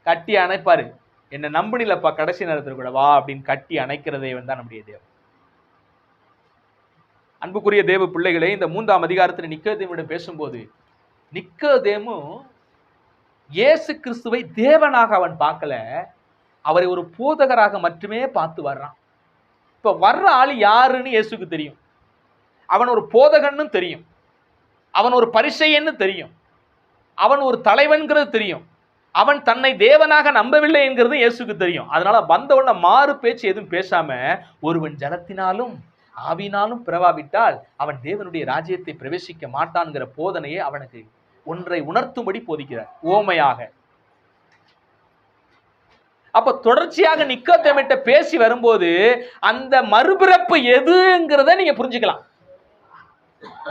கட்டி அணைப்பாரு. என்ன நம்பினிலப்பா கடைசி நேரத்தில் கூட வா அப்படின்னு கட்டி அணைக்கிற தேவன் தான் நம்முடைய தேவன். அன்புக்குரிய தேவ பிள்ளைகளே, இந்த 3ஆம் அதிகாரத்தில் நிக்கோதேமிடம் பேசும்போது, நிக்கோதேமு இயேசு கிறிஸ்துவை தேவனாக அவன் பார்க்கல, அவரை ஒரு போதகராக மட்டுமே பார்த்து வர்றான். இப்ப வர்ற ஆள் யாருன்னு இயேசுக்கு தெரியும், அவன் ஒரு போதகன்னு தெரியும், அவன் ஒரு பரிசேயன்னு தெரியும், அவன் ஒரு தலைவன்கிறது தெரியும், அவன் தன்னை தேவனாக நம்பவில்லை என்கிறது இயேசுக்கு தெரியும். அதனால வந்தவன மாறு பேச்சு எதுவும் பேசாம, ஒருவன் ஜலத்தினாலும் ஆவினாலும் பிறவாவிட்டால் அவன் தேவனுடைய ராஜ்யத்தை பிரவேசிக்க மாட்டான்கிற போதனையை அவனுக்கு ஒன்றை உணர்த்தும்படி போதிக்கிறார் ஓமையாக. அப்ப தொடர்ச்சியாக நிக்கோதேமிட்ட பேசி வரும்போது அந்த மறுபிறப்பு எதுங்கிறத நீங்க புரிஞ்சுக்கலாம்.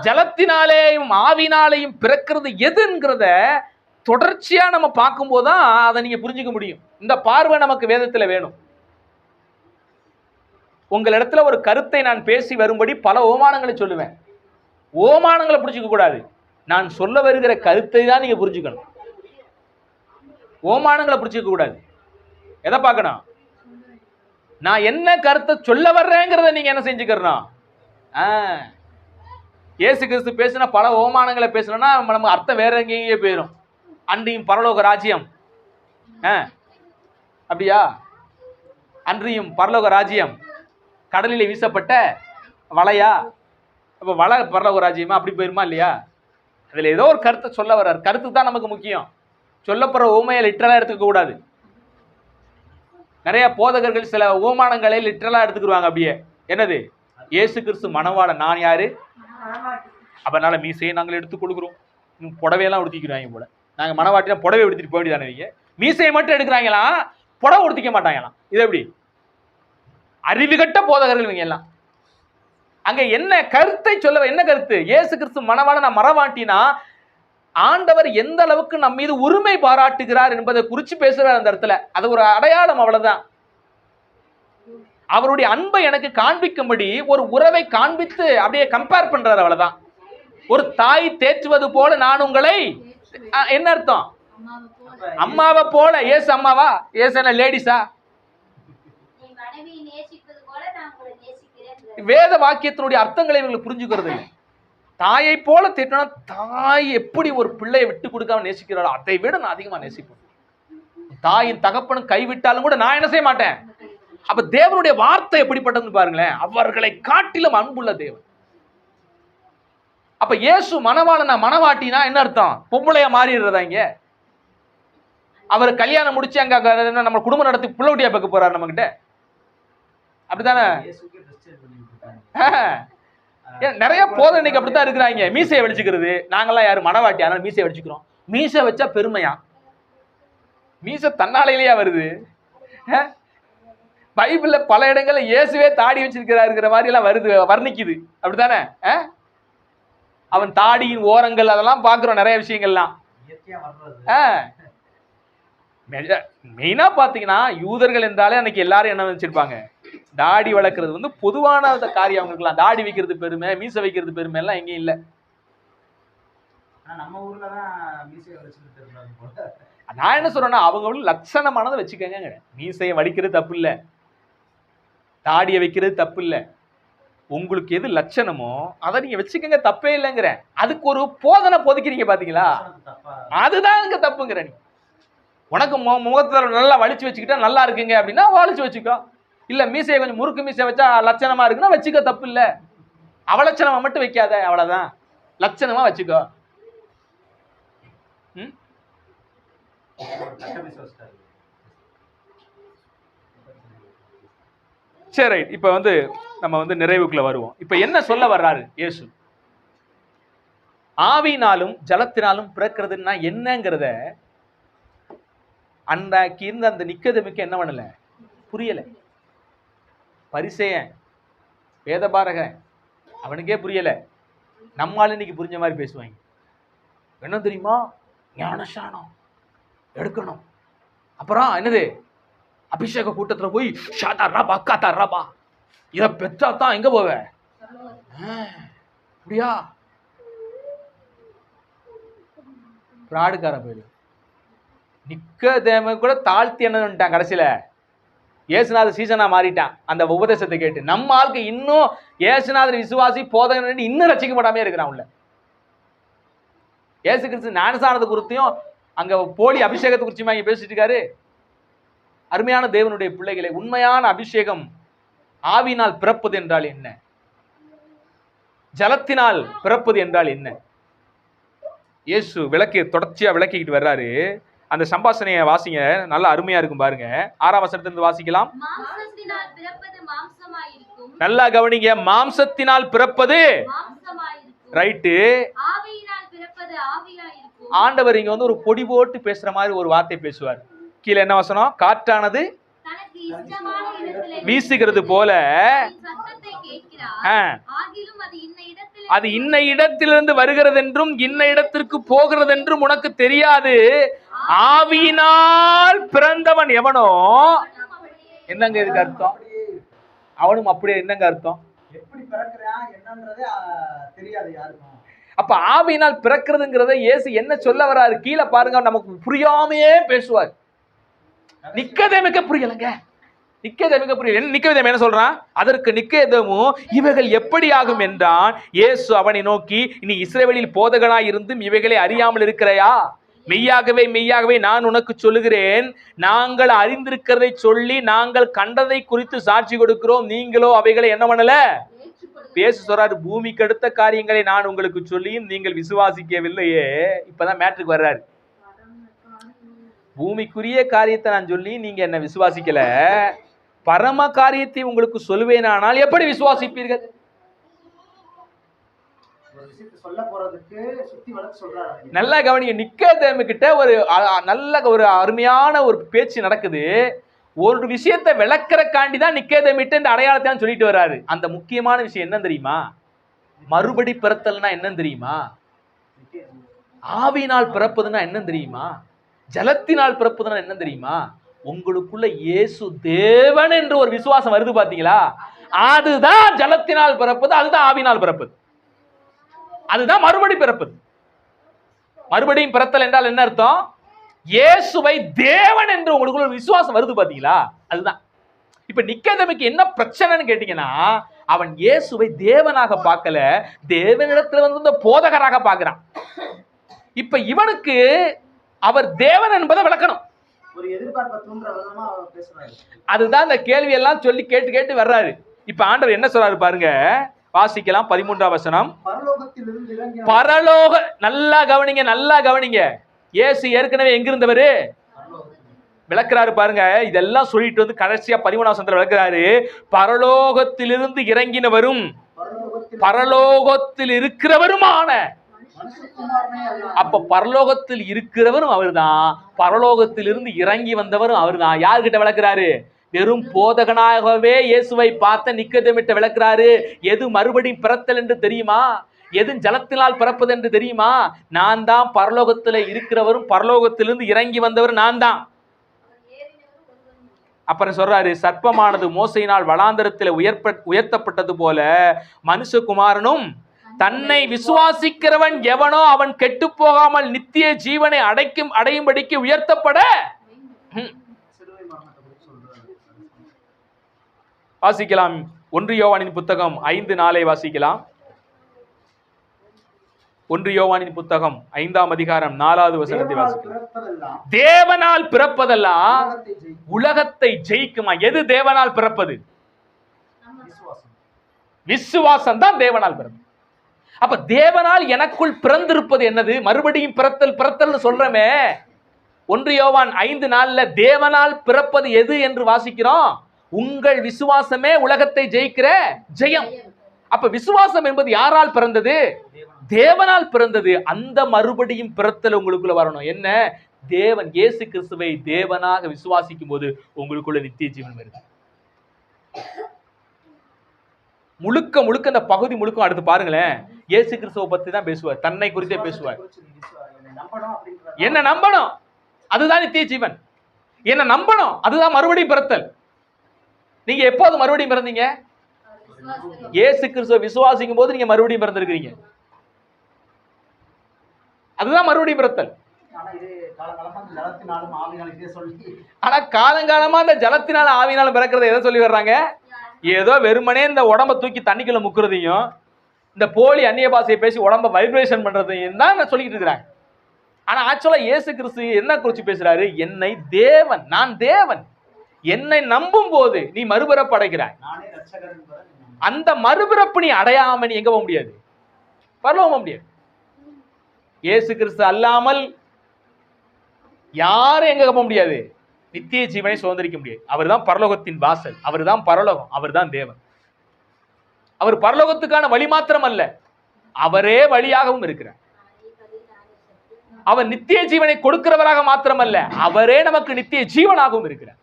ஜலத்தினாலேயும் ஆவினாலேயும் பிறக்கிறது எதுங்கிறத தொடர்ச்சியா நம்ம பார்க்கும்போது தான் அதை நீங்க புரிஞ்சுக்க முடியும். இந்த பார்வை நமக்கு வேதத்துல வேணும். உங்களிடத்துல ஒரு கருத்தை நான் பேசி வரும்படி பல ஓமானங்களை சொல்லுவேன். ஓமானங்களை புரிஞ்சுக்க கூடாது, நான் சொல்ல வருகிற கருத்தை தான் நீங்க புரிஞ்சுக்கணும். ஓமானங்களை புரிஞ்சுக்க கூடாது. எதை பார்க்கணும்? நான் என்ன கருத்தை சொல்ல வர்றேங்கிறத நீங்க என்ன செஞ்சுக்கிறோம். இயேசு கிறிஸ்து பேசின பல ஓமானங்களை பேசணும்னா நம்ம அர்த்தம் வேற எங்கேயே போயிடும். அன்றியும் பரலோக ராஜ்யம், அப்படியா? அன்றியும் பரலோக ராஜ்யம் கடலில் வீசப்பட்ட வலையா? அப்ப வலை பரலோக ராஜ்யமா? அப்படி போயிருமா இல்லையா? அதுல ஏதோ ஒரு கருத்தை சொல்ல வர்றாரு. கருத்து தான் நமக்கு முக்கியம். சொல்லப்படுற ஓமையை லிட்டரலா எடுத்துக்க கூடாது. நிறைய போதகர்கள் சில ஓமானங்களை லிட்டரலா எடுத்துக்கிடுவாங்க. அப்படியே என்னது, இயேசு கிறிஸ்து மணவாளன், நான் யாரு, அப்பனால மீசையை நாங்கள் எடுத்து கொடுக்குறோம், புடவையெல்லாம் உடுத்திக்கிறாங்க போல. நாங்க மணவாட்டினா புடவை எடுத்துட்டு போக வேண்டியதானே. நீங்க மீசையை மட்டும் எடுக்கிறாங்களா, புடவை உடுத்திக்க மாட்டாங்களாம். இது எப்படி? அறிவுகட்ட போதகர்கள் இவங்க எல்லாம். அங்க என்ன கருத்தை சொல்ல, என்ன கருத்து? இயேசு கிறிஸ்து மணவாளன், நான் மறவாட்டினா ஆண்டவர் எந்த அளவுக்கு நம் மீது உரிமை பாராட்டுகிறார் என்பதை குறித்து பேசுறார் அந்த இடத்துல. அது ஒரு அடையாளம், அவ்வளவுதான். அவருடைய அன்பை எனக்கு காண்பிக்கும்படி ஒரு உறவை காண்பித்து அப்படியே கம்பேர் பண்றாரு. அவ்வளவுதான். ஒரு தாய் தேற்றுவது போல நான் உங்களை, என்ன அர்த்தம்? அம்மாவை போல. ஏசு அம்மாவா? ஏசு என்ன லேடிஸா? வேத வாக்கியத்தினுடைய அர்த்தங்களை இவங்களுக்கு புரிஞ்சுக்கிறது இல்லை. தாயை போல தேற்றினா, தாய் எப்படி ஒரு பிள்ளையை விட்டு கொடுக்காம நேசிக்கிறாளோ அதை விட நான் அதிகமா நேசிப்பேன். தாயின் தகப்பனும் கைவிட்டாலும் கூட நான் என்ன செய்ய மாட்டேன். அப்ப தேவனுடைய வார்த்தை எப்படிப்பட்டதுன்னு பாருங்களேன். அவர்களை காட்டிலும் அன்புள்ள தேவன். அப்ப இயேசு மணவாளனா மணவாட்டினா என்ன அர்த்தம்? பொம்பளையா மாறிடுறதா? இங்க அவர் கல்யாணம் முடிச்சு அங்க நம்ம குடும்பம் நடத்தி புள்ளவுட்டியா பார்க்க போறாரு நம்ம கிட்ட, அப்படித்தானே? நிறைய போதை இன்னைக்கு அப்படித்தான் இருக்கிறாங்க. மீசையை வலிச்சுக்கிறது. நாங்கெல்லாம் யாரு மணவாட்டி, அதனால மீசையை வலிச்சுக்கிறோம். மீசை வச்சா பெருமையா? மீசை தன்னாலையிலேயா வருது? பைபிள்ல பல இடங்கள்ல இயேசுவே தாடி வச்சிருக்கிறாருங்கிற மாதிரி எல்லாம் வருது, வர்ணிக்குது. அப்படித்தானே? அவன் தாடியின் ஓரங்கள் அதெல்லாம் பாக்குறோம், நிறைய விஷயங்கள்லாம். மெயினா பாத்தீங்கன்னா யூதர்கள் என்றாலே அன்னைக்கு எல்லாரும் என்ன வச்சிருப்பாங்க, தாடி வளர்க்கறது வந்து பொதுவான காரியம். அவங்களுக்குலாம் தாடி வைக்கிறது பெருமை, மீசை வைக்கிறது பெருமை எல்லாம் எங்கேயும் இல்லை. நம்ம ஊர்ல தான் மீசையை வச்சுக்கிட்டு இருக்காங்க. நான் என்ன சொல்றேன்னா, அவங்க லட்சணமானதை வச்சுக்கோங்க. மீசையை வலிக்கிறது தப்பு இல்லை, தாடியை வைக்கிறது தப்பு இல்லை. உங்களுக்கு எது லட்சணமோ அதை நீங்க வச்சுக்கோங்க, தப்பே இல்லைங்கிற. அதுக்கு ஒரு போதனை போதிக்கிறீங்க பாத்தீங்களா, அதுதான் இங்க தப்புங்கிற. நீ உனக்கு முகத்துல நல்லா வலிச்சு வச்சுக்கிட்டா நல்லா இருக்குங்க அப்படின்னா வலிச்சு வச்சுக்கோ. இல்ல மீசையை கொஞ்சம் முறுக்கு மீசை வச்சா லட்சணமா இருக்குன்னா வச்சுக்க, தப்பு இல்லை. அவலட்சணமா மட்டும் வைக்காத, அவ்வளவுதான். லட்சணமா வச்சுக்கோ. சரி, இப்ப வந்து நம்ம வந்து நிறைவுக்குள்ள வருவோம். இப்ப என்ன சொல்ல வர்றாரு இயேசு? ஆவியினாலும் ஜலத்தினாலும் பிறக்கிறதுனா என்னங்கிறத அன்றைக்கு இருந்த அந்த நிக்கதேமுக்கு என்ன பண்ணல, புரியல. பரிசேயன், வேதபாரகன், அவனுக்கே புரியல. நம்மால இன்னைக்கு புரிஞ்ச மாதிரி பேசுவாங்க. என்ன தெரியுமா, ஞானஸ்நானம் எடுக்கணும், அப்புறம் என்னது அபிஷேக கூட்டத்துல போய் ஷாதா ரபா காத்தா ரபா, இத பெற்றா தான் எங்க போவ, அப்படியா? பிராடுக்கார போயிடு. நிக்கதேமு கூட தாழ்த்தி என்னன்னுட்டான் கடைசியில. ஏசுநாதர் சீசனா மாறிட்டான் அந்த உபதேசத்தை கேட்டு. நம்ம ஆளுக்கு இன்னும் ஏசுநாதர் விசுவாசி போதகன் இன்னும் ரசிக்கப்படாமே இருக்கிறான் உள்ள. ஏசு கிறிஸ்து ஞானஸ்நானத்தை குறித்தும் அங்க போலி அபிஷேகத்தை குறிச்சுமா இங்க பேசிட்டு இருக்காரு. அருமையான தேவனுடைய பிள்ளைகளை, உண்மையான அபிஷேகம் ஆவியினால் பிறப்பது என்றால் என்ன, ஜலத்தினால் பிறப்பது என்றால் என்ன, இயேசு விளக்கி தொடர்ச்சியா விளக்கிக்கிட்டு வர்றாரு. அந்த சம்பாஷணையை வாசிங்க, நல்லா அருமையா இருக்கும் பாருங்க. 6ஆம் வசனத்திலிருந்து வாசிக்கலாம். நல்லா கவனிங்க. மாம்சத்தினால் பிறப்பது ரைட்டு. ஆண்டவர் இங்க வந்து ஒரு பொடி போட்டு பேசுற மாதிரி ஒரு வார்த்தை பேசுவார். கீழே என்ன வசனம்? காற்றானது வீசுகிறது போல அது இன்ன இடத்திலிருந்து வருகிறது என்றும் இன்ன இடத்திற்கு போகிறது என்றும் உனக்கு தெரியாது. ஆவியினால் பிறந்தவன் எவனோ, என்னங்க இதுக்கு அர்த்தம்? அவனும் அப்படியே, என்னங்க அர்த்தம்? எப்படி பிறக்கிறான் என்னன்றதே தெரியாது யாருக்கும். அப்ப ஆவியினால் பிறக்கிறதுங்கிறத இயேசு என்ன சொல்ல வர்றாரு கீழே பாருங்க. நமக்கு புரியாமையே பேசுவார். நிக்கதேமுக்கு புரியலங்க. நிக்கதேமுக்கு புரியல. நிக்கதேமு என்ன சொல்றான்? அதற்கு நிக்கதேமு இவைகள் எப்படி ஆகும் என்றான். இயேசு அவனை நோக்கி, நீ இஸ்ரவேலில் போதகனாய் இருந்தும் இவைகளை அறியாமல் இருக்கிறையா? மெய்யாகவே மெய்யாகவே நான் உனக்கு சொல்லுகிறேன், நாங்கள் அறிந்திருக்கிறதை சொல்லி நாங்கள் கண்டதை குறித்து சாட்சி கொடுக்கிறோம், நீங்களோ அவைகளை என்ன பண்ணல. பேச சொல்றாரு, பூமிக்கு அடுத்த காரியங்களை நான் உங்களுக்கு சொல்லியும் நீங்கள் விசுவாசிக்கவில்லையே. இப்பதான் மேட்ருக்கு வர்றாரு. பூமிக்குரிய காரியத்தை நான் சொல்லி நீங்க என்ன விசுவாசிக்கல, பரம காரியத்தை உங்களுக்கு சொல்லுவேனானால் எப்படி விசுவாசிப்பீர்கள்? நல்லா கவனிங்க. நிக்கதேமு கிட்ட ஒரு நல்ல ஒரு அருமையான ஒரு பேச்சு நடக்குது. ஒரு விஷயத்தை விளக்கறக்காண்டி தான் நிக்கதேமிட்ட இந்த அடையாளத்தை சொல்லிட்டு வர்றாரு. அந்த முக்கியமான விஷயம் என்ன தெரியுமா? மறுபடி பிறத்தல்னா என்ன தெரியுமா? ஆவியினால் பிறப்பதுன்னா என்ன தெரியுமா? ஜலத்தினால் பிறப்பதுன்னா என்ன தெரியுமா? உங்களுக்குள்ள இயேசு தேவன் என்று ஒரு விசுவாசம் வருது பாத்தீங்களா, அதுதான் ஜலத்தினால் பிறப்பது, அதுதான் ஆவினால் பிறப்பது, அதுதான் மறுபடி பிறப்பது. மறுபடியும் பிறத்தல் என்றால் என்ன அர்த்தம்? இயேசுவை தேவன் என்று உங்களுக்குள்ள ஒரு விசுவாசம் வருது பாத்தீங்களா, அதுதான். இப்ப நிக்கோதேமுக்கு என்ன பிரச்சனைன்னு கேட்டீங்கன்னா, அவன் இயேசுவை தேவனாக பார்க்கல, தேவனிடத்துல வந்து இந்த போதகராக பார்க்கிறான். இப்ப இவனுக்கு அவர் தேவன் என்பதை விளக்கணும். ஒரு எதிர்பார்ப்பை தூண்டுற விதமா அவர் பேசுறாரு. அதுதான் இந்த கேள்வி எல்லாம் சொல்லி கேட்டு கேட்டு வர்றாரு. இப்ப ஆண்டவர் என்ன சொல்றாரு பாருங்க, வாசிக்கலாம் 13ஆம் வசனம். பரலோகத்திலிருந்து இறங்கின பரலோக, நல்லா கவனிங்க, நல்லா கவனிங்க. இயேசு ஏற்கனவே எங்க இருந்தவரு விளக்குறாரு பாருங்க. இதெல்லாம் சொல்லிட்டு வந்து கடைசியா 13ஆம் வசனத்துல விளக்குறாரு, பரலோகத்திலிருந்து இறங்கினவரும் பரலோகத்தில் இருக்கிறவருமான. அப்ப பரலோகத்தில் இருக்கிறவரும் அவர்தான், பரலோகத்திலிருந்து இறங்கி வந்தவரும் அவர்தான். யார்கிட்ட விளக்குறாரு? வெறும் போதகனாகவே இயேசுவை பார்த்த நிக்கோதேமிட்ட விளக்குறாரு. எது மறுபடியும் பிறத்தல் என்று தெரியுமா? எது ஜலத்தினால் பிறப்பது என்று தெரியுமா? நான் தான் பரலோகத்தில் இருக்கிறவரும் பரலோகத்திலிருந்து இறங்கி வந்தவர் நான் தான். அப்புறம் சொல்றாரு, சர்ப்பமானது மோசையினால் வளாந்தரத்தில் உயர்த்தப்பட்டது போல மனுஷகுமாரனும் தன்னை விசுவாசிக்கிறவன் எவனோ அவன் கெட்டு போகாமல் நித்திய ஜீவனை அடையும்படிக்கு உயர்த்தப்பட. வாசிக்கலாம் 1 யோவானின் புத்தகம் 5:4 வாசிக்கலாம். 1 யோவானின் புத்தகம் 5ஆம் அதிகாரம் 4வது வசனத்தை வாசிக்கலாம். தேவனால் பிறப்பதெல்லாம் உலகத்தை ஜெயிக்குமா? எது தேவனால் பிறப்பது? விசுவாசம் தான் தேவனால் பிறப்பு. அப்ப தேவனால் எனக்குள் பிறந்திருப்பது என்னது? மறுபடியும் பிறத்தல் சொல்றமே. 1 யோவான் 5:4 தேவனால் பிறப்பது எது என்று வாசிக்கிறோம். உங்கள் விசுவாசமே உலகத்தை ஜெயிக்கிற ஜெயம். அப்ப விசுவாசம் என்பது யாரால் பிறந்தது? தேவனால் பிறந்தது. அந்த மறுபடியும் பிறத்தல் உங்களுக்குள்ள வரணும். என்ன? தேவன் இயேசு கிறிஸ்துவை தேவனாக விசுவாசிக்கும் போது உங்களுக்குள்ள நித்திய ஜீவன் வருது. முழுக்க முழுக்க அந்த பகுதி முழுக்க அடுத்து பாருங்களேன், இயேசு கிறிஸ்துவை பத்தி தான் பேசுவார், தன்னை குறித்தே பேசுவார். என்ன நம்பணும், அதுதான் நித்திய ஜீவன். என்ன நம்பணும், அதுதான் மறுபடியும் பிறத்தல். நீங்க எப்போது மறுபடியும் பிறந்தீங்க? இயேசு கிறிஸ்துவை விசுவாசிக்கும் போது நீங்க மறுபடியும் பிறந்திருக்கிறீங்க. அதுதான் மறுபடியும் பிறத்தல். ஆனா காலங்காலமா அந்த ஜலத்தினால ஆவினாலும் பிறக்கிறத எதை சொல்லி வர்றாங்க? ஏதோ வெறுமனே இந்த உடம்ப தூக்கி தண்ணிக்குள்ள முக்குறதையும் இந்த போலி அந்நிய பாஷையை பேசி உடம்ப வைப்ரேஷன் பண்றதையும் தான் சொல்லிட்டு இருக்கிறாங்க. ஆனா ஆக்சுவலா இயேசு கிறிஸ்து என்ன குறிச்சு பேசுறாரு? என்னை தேவன், நான் தேவன், என்னை நம்பும் போது நீ மறுபிறப்பு அடைகிறாய். அந்த மறுபிறப்பு நீ அடையாம நீ எங்க போக முடியாது? பரலோகம் போக முடியாது. இயேசு கிறிஸ்து அல்லாமல் யாரும் எங்க போக முடியாது? நித்திய ஜீவனை சுதந்திரிக்க முடியாது. அவர் தான் பரலோகத்தின் வாசல், அவர் தான் பரலோகம், அவர் தான் தேவன். அவர் பரலோகத்துக்கான வழி மாத்திரம் அல்ல, அவரே வழியாகவும் இருக்கிறார். அவர் நித்திய ஜீவனை கொடுக்கிறவராக மாத்திரமல்ல, அவரே நமக்கு நித்திய ஜீவனாகவும் இருக்கிறார்.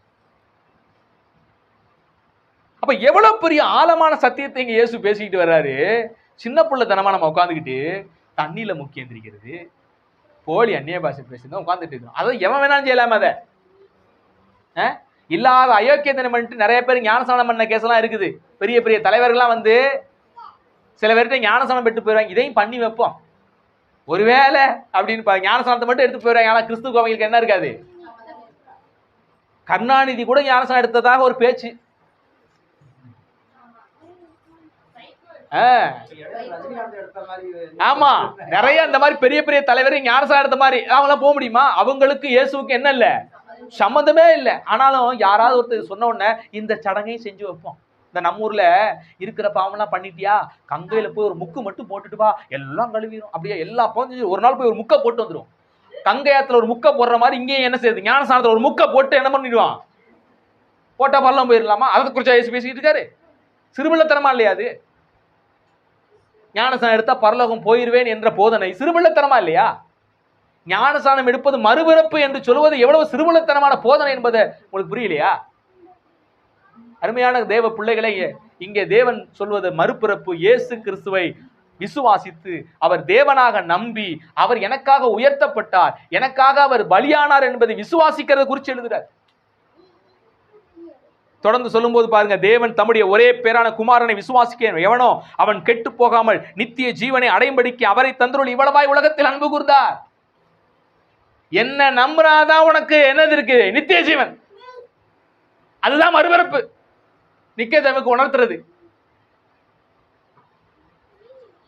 அப்ப எவ்வளவு பெரிய ஆழமான சத்தியத்தை இங்க இயேசு பேசிக்கிட்டு வர்றாரு. சின்ன பிள்ளைத்தனமா நம்ம உட்காந்துக்கிட்டு தண்ணியில முக்கியந்திரிக்கிறது, போலி அந்நிய பாஷை பேசுறது உட்காந்துட்டு இருக்கோம். அதாவது எவன் வேணாலும் செய்யலாம. அதை இல்லாத அயோக்கியத்தனம் பண்ணிட்டு நிறைய பேர் ஞானஸ்நானம் பண்ண கேஸெல்லாம் இருக்குது. பெரிய பெரிய தலைவர்கள்லாம் வந்து சில பேர்கிட்ட ஞானஸ்நானம் பெற்று போயிடுவாங்க. இதையும் பண்ணி வைப்போம் ஒருவேளை அப்படின்னு ஞானஸ்நானத்தை மட்டும் எடுத்து போயிடுவாங்க. ஆனா கிறிஸ்துவ கோவிலுக்கு என்ன இருக்காது? கருணாநிதி கூட ஞானஸ்நானம் எடுத்ததாக ஒரு பேச்சு. ஆமா, நிறைய அந்த மாதிரி பெரிய பெரிய தலைவர் ஞானஸ்நானம் எடுத்த மாதிரி அவங்களாம் போக முடியுமா? அவங்களுக்கு இயேசுவுக்கு என்ன இல்ல, சம்பந்தமே இல்லை. ஆனாலும் யாராவது ஒருத்தர் சொன்ன உடனே இந்த சடங்கையும் செஞ்சு வைப்போம். இந்த நம்ம ஊர்ல இருக்கிற பாவம்லாம் பண்ணிட்டியா, கங்கையில போய் ஒரு முக்கு மட்டும் போட்டுட்டு வா, எல்லாம் கழுவிடும். அப்படியே எல்லா பாவம் ஒரு நாள் போய் ஒரு முக்கை போட்டு வந்துடும். கங்கையாத்துல ஒரு முக்கை போடுற மாதிரி இங்கேயும் என்ன செய்யுது? ஞானஸ்நானத்துல ஒரு முக்கை போட்டு என்ன பண்ணிடுவான்? போட்டா பரலோகம் போயிடலாமா? அதை குறிச்சா இயேசு பேசிக்கிட்டு இருக்காரு. சிறுபிள்ளைத்தனமா இல்லையா அது? ஞானஸ்நானம் எடுத்தா பரலோகம் போயிருவேன் என்ற போதனை சிறுபிள்ளைத்தனமா இல்லையா? ஞானஸ்நானம் எடுப்பது மறுபிறப்பு என்று சொல்வது எவ்வளவு சிறுபிள்ளைத்தனமான போதனை என்பதை உங்களுக்கு புரியலையா? அருமையான தேவ பிள்ளைகளை, இங்கே தேவன் சொல்வது மறுபிறப்பு. இயேசு கிறிஸ்துவை விசுவாசித்து அவர் தேவனாக நம்பி அவர் எனக்காக உயர்த்தப்பட்டார், எனக்காக அவர் பலியானார் என்பதை விசுவாசிக்கிறது குறித்து எழுதுகிறார். தொடர்ந்து சொல்லும்போது பாருங்க, தேவன் தம்முடைய ஒரே பேரான குமாரனை விசுவாசிக்க எவனோ அவன் கெட்டு போகாமல் நித்திய ஜீவனை அடையும்படிக்கு அவரை தந்தருள் இவ்வளவாய் உலகத்தில் அன்பு கூர்ந்தார். என்ன நம்புறாதான் உனக்கு என்னது இருக்கு? நித்திய ஜீவன். அதுதான் மறுபிறப்பு நிக்கோதேமுக்கு உணர்த்துறது.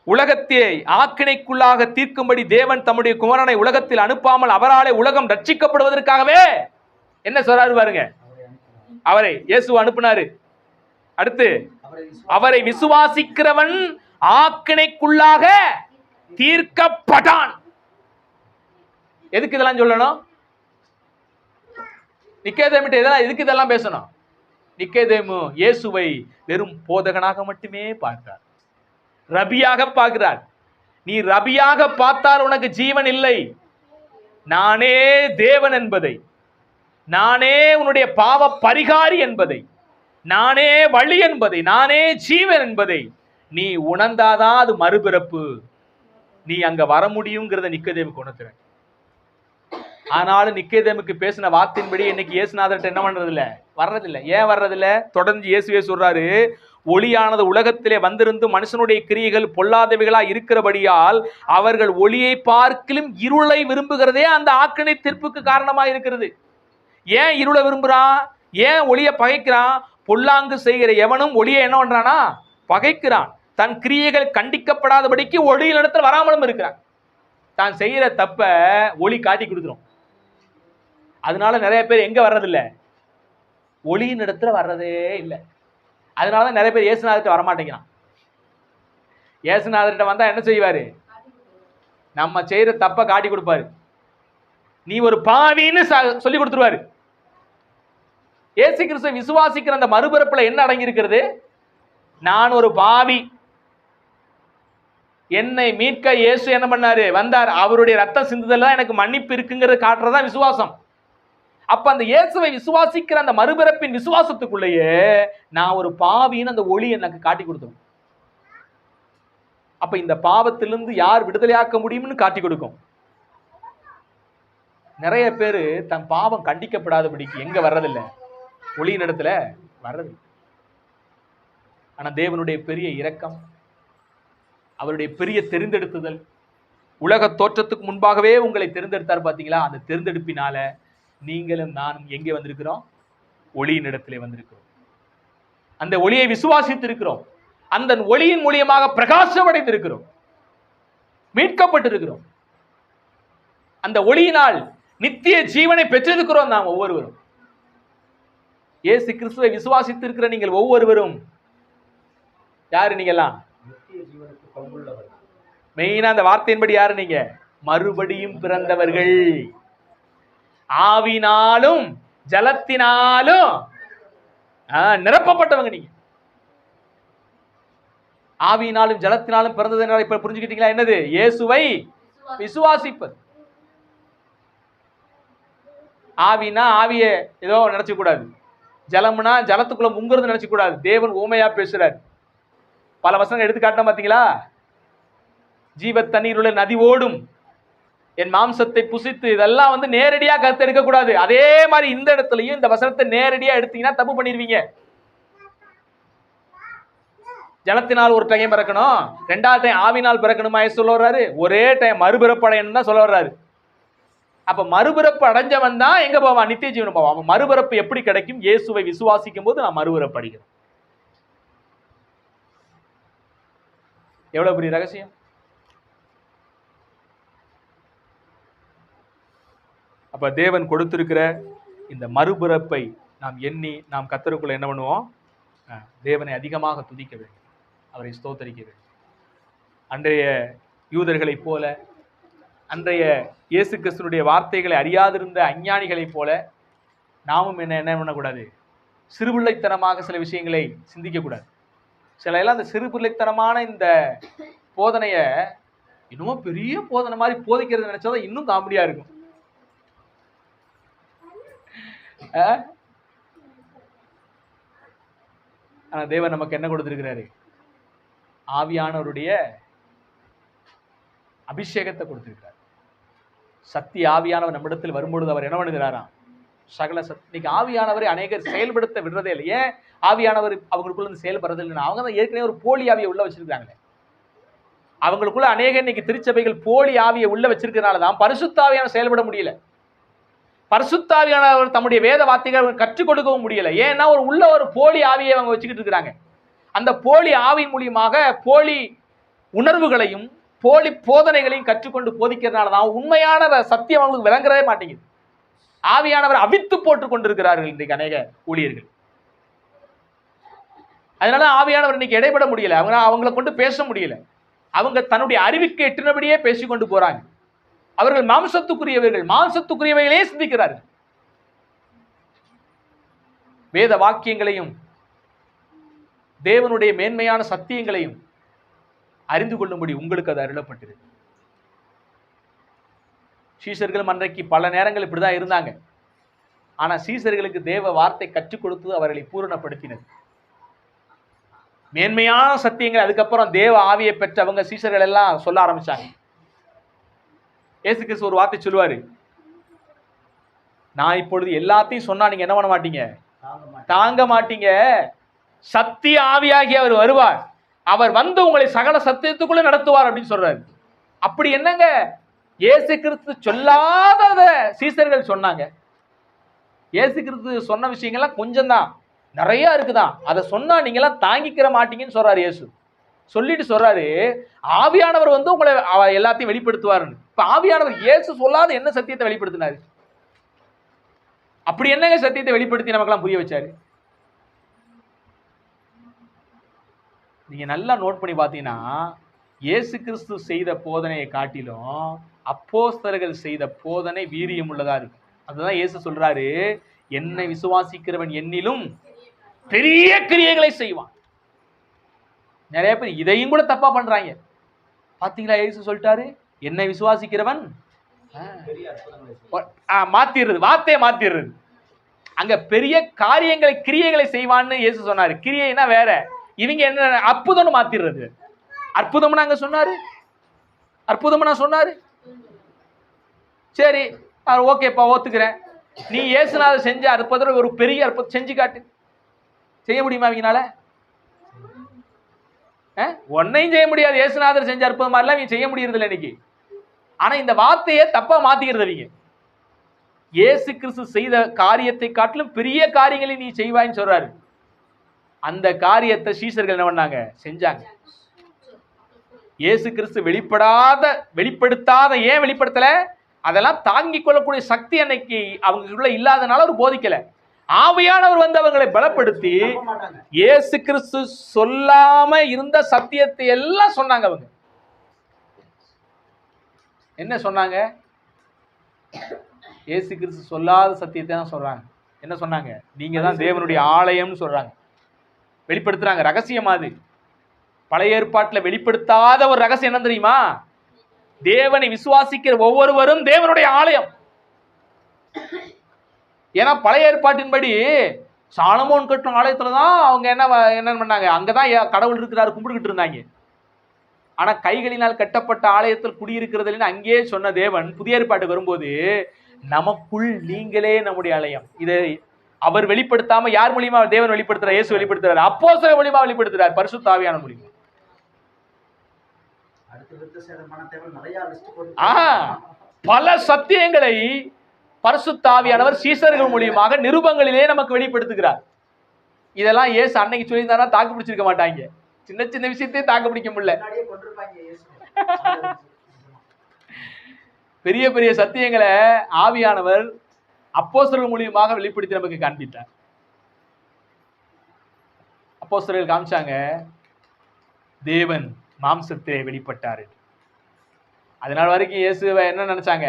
உலகத்தை ஆக்கினைக்குள்ளாக தீர்க்கும்படி தேவன் தம்முடைய குமாரனை உலகத்தில் அனுப்பாமல் அவராலே உலகம் ரட்சிக்கப்படுவதற்காகவே என்ன சொல்றாரு பாருங்க, அவரை இயேசு அனுப்பினாரு. அடுத்து அவரை விசுவாசிக்கிறவன் ஆக்கினைக்குள்ளாக தீர்க்கப்பட்டான். எதுக்கு இதெல்லாம் சொல்லணும்? நிக்கோதேமுட்ட இதெல்லாம் எதுக்கு இதெல்லாம் பேசணும்? நிக்கோதேமு இயேசுவை வெறும் போதகனாக மட்டுமே பார்த்தார், ரபியாக பார்க்கிறார். நீ ரபியாக பார்த்தால் உனக்கு ஜீவன் இல்லை. நானே தேவன் என்பதை, நானே உன்னுடைய பாவ பரிகாரி என்பதை, நானே வழி என்பதை, நானே ஜீவன் என்பதை நீ உணர்ந்தாதான் அது மறுபிறப்பு. நீ அங்க வர முடியுங்கிறத நிக்கோதேமுக்கு உணர்த்துறேன். ஆனாலும் நிக்கோதேமுக்கு பேசின வார்த்தையின்படி இன்னைக்கு இயேசுநாதர்கிட்ட என்ன பண்றதில்ல, வர்றதில்லை. ஏன் வர்றதில்ல? தொடர்ந்து இயேசுவே சொல்றாரு, ஒளியானது உலகத்திலே வந்திருந்து மனுஷனுடைய கிரியைகள் பொல்லாதவைகளா இருக்கிறபடியால் அவர்கள் ஒளியை பார்க்கிலும் இருளை விரும்புகிறதே அந்த ஆக்கினை தீர்ப்புக்கு காரணமா இருக்கிறது. ஏன் இருளை விரும்புறான்? ஏன் ஒளியை பகைக்கிறான்? பொல்லாங்கு செய்கிற எவனும் ஒளியை என்ன பண்றானா? பகைக்கிறான். தன் கிரியைகள் கண்டிக்கப்படாதபடிக்கு ஒளியின் இடத்துல வராமலும் இருக்கிறான். தான் செய்யற தப்ப ஒளி காட்டி கொடுத்துரும். அதனால நிறைய பேர் எங்க வர்றதில்ல? ஒளியின் இடத்துல வர்றதே இல்லை. அதனாலதான் நிறைய பேர் இயேசுநாதர்கிட்ட வரமாட்டேங்கிறான். இயேசுநாதர்கிட்ட வந்தா என்ன செய்வாரு? நம்ம செய்யற தப்ப காட்டி கொடுப்பாரு. நீ ஒரு பாவின்னு சொல்லி கொடுத்துருவாரு. இயேசு கிறிஸ்துவை விசுவாசிக்கிற அந்த மறுபிறப்புல என்ன அடங்கி இருக்கிறது? நான் ஒரு பாவி, என்னை மீட்க இயேசு என்ன பண்ணாரு? வந்தார். அவருடைய ரத்தம் சிந்துதல் தான் எனக்கு மன்னிப்பு இருக்குங்கிறது காட்டுறதா விசுவாசம். அப்ப அந்த இயேசுவை விசுவாசிக்கிற அந்த மறுபிறப்பின் விசுவாசத்துக்குள்ளேயே நான் ஒரு பாவின்னு அந்த ஒளி எனக்கு காட்டி கொடுத்தோம். அப்ப இந்த பாவத்திலிருந்து யார் விடுதலையாக்க முடியும்னு காட்டி கொடுக்கும். நிறைய பேரு தன் பாவம் கண்டிக்கப்படாதபடிக்கு எங்க வர்றதில்லை? ஒளியின் இடத்துல வர்றதில்லை. ஆனா தேவனுடைய பெரிய இரக்கம், அவருடைய பெரிய தெரிந்தெடுத்துதல், உலக தோற்றத்துக்கு முன்பாகவே உங்களை தெரிந்தெடுத்தார். பாத்தீங்களா? அந்த தெரிந்தெடுப்பினால நீங்களும் நானும் எங்கே வந்திருக்கிறோம்? ஒளியின் இடத்திலே வந்திருக்கிறோம். அந்த ஒளியை விசுவாசித்து இருக்கிறோம். அந்த ஒளியின் மூலியமாக பிரகாசம் அடைந்திருக்கிறோம், மீட்கப்பட்டிருக்கிறோம். அந்த ஒளியினால் நித்திய ஜீவனை பெற்றிருக்கிறோம் நாம் ஒவ்வொருவரும். இயேசு கிறிஸ்துவை விசுவாசித்து இருக்கிற நீங்கள் ஒவ்வொருவரும் யாரு? நீங்கெல்லாம் மெயினா அந்த வார்த்தையின்படி யாரு? நீங்க மறுபடியும் பிறந்தவர்கள். ஆவினாலும் ஜலத்தினாலும் நிரப்பப்பட்டவங்க நீங்க. ஆவியினாலும் ஜலத்தினாலும் பிறந்தது இப்ப புரிஞ்சுக்கிட்டீங்களா? என்னது? இயேசுவை விசுவாசிப்பது. ஆவினா ஆவிய ஏதோ நினைச்சு கூடாது, ஜலம்னா ஜலத்துக்குள்ள முங்குறது நினைச்சு கூடாது. தேவன் ஊமையா பேசுறாரு. பல வசனங்கள் எடுத்து காட்டினா பாத்தீங்களா? ஜீவ தண்ணீருள்ள நதி ஓடும், என் மாம்சத்தை புசித்து, இதெல்லாம் நேரடியா கருத்து எடுக்க கூடாது. அதே மாதிரி இந்த இடத்துலயும் இந்த வசனத்தை நேரடியா எடுத்தீங்கன்னா தப்பு பண்ணிடுவீங்க. ஜலத்தினால் ஒரு டைம் பிறக்கணும், ரெண்டாவது டைம் ஆவினால் பிறக்கணுமா சொல்ல வர்றாரு? ஒரே டைம் மறுபிறப்படையணும் தான் சொல்ல வர்றாரு. அப்ப மறுபிறப்பு அடைஞ்சவன் தான் எங்க போவான்? நித்திய ஜீவன் போவான். அவன் மறுபிறப்பு எப்படி கிடைக்கும்? இயேசுவை விசுவாசிக்கும் போது நான் மறுபிறப்பு அடைகிறேன். எவ்வளவு பெரிய ரகசியம்! அப்ப தேவன் கொடுத்திருக்கிற இந்த மறுபிறப்பை நாம் எண்ணி நாம் கர்த்தருக்குள்ள என்ன பண்ணுவோம்? தேவனை அதிகமாக துதிக்க வேண்டும், அவரை ஸ்தோத்தரிக்க வேண்டும். அன்றைய யூதர்களைப் போல, அன்றைய இயேசு கிறிஸ்துனுடைய வார்த்தைகளை அறியாதிருந்த அஞ்ஞானிகளைப் போல நாமும் என்ன பண்ணக்கூடாது? சிறுபிள்ளைத்தனமாக சில விஷயங்களை சிந்திக்கக்கூடாது. சில எல்லாம் அந்த சிறுபிள்ளைத்தனமான இந்த போதனைய இன்னும் பெரிய போதனை மாதிரி போதிக்கிறது நினைச்சாதான் இன்னும் காமெடியா இருக்கும். ஆனா தேவன் நமக்கு என்ன கொடுத்திருக்கிறாரு? ஆவியானவருடைய அபிஷேகத்தை கொடுத்திருக்கிறார். சக்தி ஆவியானவர் நம்மிடத்தில் வரும்பொழுது அவர் என்ன பண்ணுகிறாராம்? சகல இன்னைக்கு ஆவியானவரை அநேகர் செயல்படுத்த விடுறதே இல்லை. ஏன் ஆவியானவர் அவங்களுக்குள்ள இருந்து செயல்படுறது இல்லைன்னா அவங்க தான் ஏற்கனவே ஒரு போலி ஆவியை உள்ள வச்சிருக்காங்க. அவங்களுக்குள்ள அநேக இன்னைக்கு திருச்சபைகள் போலி ஆவியை உள்ள வச்சிருக்கிறதுனால தான் பரிசுத்த ஆவியானவர் செயல்பட முடியல. பரிசுத்த ஆவியானவர் தம்முடைய வேத வார்த்தைகள் கற்றுக் கொடுக்கவும் முடியல. ஏன்னா ஒரு போலி ஆவியை அவங்க வச்சுக்கிட்டு இருக்கிறாங்க. அந்த போலி ஆவியின் மூலியமாக போலி உணர்வுகளையும் போலி போதனைகளையும் கற்றுக்கொண்டு போதிக்கிறதுனால தான் உண்மையான சத்தியம் அவங்களுக்கு விளங்குறதே மாட்டேங்குது. ஆவியானவர் அவித்து போட்டு கொண்டிருக்கிறார்கள் இன்றைக்கு அநேக ஊழியர்கள். அதனால ஆவியானவர் இன்னைக்கு இடைபட முடியல. அவங்களை கொண்டு பேச முடியல. அவங்க தன்னுடைய அறிவுக்கு எட்டினபடியே பேசிக்கொண்டு போறாங்க. அவர்கள் மாம்சத்துக்குரியவைகளே சிந்திக்கிறார்கள். வேத வாக்கியங்களையும் தேவனுடைய மேன்மையான சத்தியங்களையும் அறிந்து கொள்ளும்படி உங்களுக்கு அது அருளப்பட்டிருக்கு. சீசர்களும் அன்றைக்கு பல நேரங்கள் இப்படிதான் இருந்தாங்க. ஆனா சீசர்களுக்கு தேவ வார்த்தை கற்றுக் கொடுத்து அவர்களை பூரணப்படுத்தினது. மேன்மையான சத்தியங்கள் அதுக்கப்புறம் தேவ ஆவியை பெற்றவங்க சீசர்கள் எல்லாம் சொல்ல ஆரம்பிச்சாங்க. இயேசு கிறிஸ்து ஒரு வார்த்தை சொல்லுவாரு, நான் இப்பொழுது எல்லாத்தையும் சொன்னா நீங்க என்ன பண்ண மாட்டீங்க, தாங்க மாட்டீங்க. சத்திய ஆவியாகி அவர் வருவார், அவர் வந்து உங்களை சகல சத்தியத்துக்குள்ள நடத்துவார் அப்படின்னு சொல்றாரு. அப்படி என்னங்க இயேசு கிறிஸ்து சொல்லாதத சீசர்கள் சொன்னாங்க. இயேசு கிறிஸ்து சொன்ன விஷயங்கள்லாம் கொஞ்சம் தான், நிறைய இருக்குதான். அதை சொன்னா நீங்க எல்லாம் தாங்கிக்கிற மாட்டீங்கன்னு சொல்றாரு இயேசு. சொல்லிட்டு சொல்றாரு, ஆவியானவர் வந்து உங்களை எல்லாத்தையும் வெளிப்படுத்துவாருன்னு. இப்ப ஆவியானவர் இயேசு சொல்லாத என்ன சத்தியத்தை வெளிப்படுத்தினாரு? அப்படி என்னங்க சத்தியத்தை வெளிப்படுத்தி நமக்கெல்லாம் புரிய வச்சாரு? நீங்க நல்லா நோட் பண்ணி பார்த்தீங்கன்னா, இயேசு கிறிஸ்து செய்த போதனையை காட்டிலும் அப்போஸ்தலர்கள் செய்த போதனை வீரியம் உள்ளதா இருக்கு. அதுதான் இயேசு சொல்றாரு, என்னை விசுவாசிக்கிறவன் என்னிலும் பெரிய கிரியைகளை செய்வான். நிறைய பேர் இதையும் கூட தப்பா பண்றாங்க. பாத்தீங்களா, இயேசு சொல்லிட்டாரு என்னை விசுவாசிக்கிறவன் மாத்திடுறது, வார்த்தையை மாத்திடுறது. அங்க பெரிய காரியங்களை கிரியைகளை செய்வான்னு இயேசு சொன்னாரு. கிரியைனா வேற, இவங்க என்ன அற்புதம்னு மாத்திடுறது. அற்புதம்னு அங்க சொன்னாரு, அற்புதம்னா சொன்னாரு. சரி ஓகேப்பா, ஒத்துக்கிறேன். நீ இயேசுநாதர் செஞ்ச அற்புதம் ஒரு பெரிய அற்புதம் செஞ்சு காட்டு. செய்ய முடியுமா அவங்களால? ஒன்னையும் செய்ய முடியாது. இயேசுநாதர் செஞ்ச அற்புதம் மாதிரிலாம் இவங்க செய்ய முடியறது இல்லை இன்னைக்கு. ஆனா இந்த வார்த்தையை தப்பா மாத்திக்கிறது அவங்க. இயேசு கிறிஸ்து செய்த காரியத்தை காட்டிலும் பெரிய காரியங்களை நீ செய்வாயின்னு சொல்றாரு. அந்த காரியத்தை சீசர்கள் என்ன பண்ணாங்க, செஞ்சாங்க. இயேசு கிறிஸ்து வெளிப்படுத்தாத, ஏன் வெளிப்படுத்தல? அதெல்லாம் தாங்கிக் கொள்ளக்கூடிய சக்தி அன்னைக்கு அவங்களுக்குள்ள இல்லாதனால அவர் போதிக்கல. ஆவியானவர் வந்து அவங்களை பலப்படுத்தி இயேசு கிறிஸ்து சொல்லாம இருந்த சத்தியத்தை எல்லாம் சொன்னாங்க. அவங்க என்ன சொன்னாங்க? இயேசு கிறிஸ்து சொல்லாத சத்தியத்தை தான் சொல்றாங்க. என்ன சொன்னாங்க? நீங்க தான் தேவனுடைய ஆலயம்னு சொல்றாங்க. வெளிப்படுத்துறாங்க. ரகசியமா அது. பழைய ஏற்பாட்டில் வெளிப்படுத்தாத ஒரு ரகசியம் என்ன தெரியுமா? தேவனை விசுவாசிக்கிற ஒவ்வொருவரும் தேவனுடைய ஆலயம். ஏன்னா பழைய ஏற்பாட்டின்படி சாலமோன் கட்டும் ஆலயத்துலதான் அவங்க என்ன பண்ணாங்க, அங்கதான் கடவுள் இருக்கிறாரு கும்பிட்டுக்கிட்டு இருந்தாங்க. ஆனா கைகளினால் கட்டப்பட்ட ஆலயத்தில் குடியிருக்கிறது அங்கேயே சொன்ன தேவன் புதிய ஏற்பாட்டுக்கு வரும்போது, நமக்குள் நீங்களே நம்முடைய ஆலயம். இதை அவர் வெளிப்படுத்தாம யார் மூலியமா தேவன் வெளிப்படுத்துறார்? இயேசு வெளிப்படுத்துறாரு. அப்போஸ்தலர் மூலியமா வெளிப்படுத்துறார், பரிசுத்த ஆவியான மூலியமா. பல சத்தியங்களை பரிசுத்த ஆவியானவர் சீசர்கள் மூலியமாக நிருபங்களிலே நமக்கு வெளிப்படுத்துகிறார். இதெல்லாம் இயேசு அன்னைக்கு சொல்லியிருந்தாரா தாக்கு பிடிச்சிருக்க மாட்டாங்க. சின்ன சின்ன விஷயத்தையும் தாக்கு பிடிக்க முடியல. பெரிய பெரிய சத்தியங்களை ஆவியானவர் அப்போஸ்தலர்கள் மூலியமாக வெளிப்படுத்தி நமக்கு காண்பித்தார். அப்போஸ்தலர்கள் காமிச்சாங்க, தேவன் மாம்சத்திலே வெளிப்பட்டாரு. அதனால வரைக்கும் இயேசுவை என்ன நினைச்சாங்க?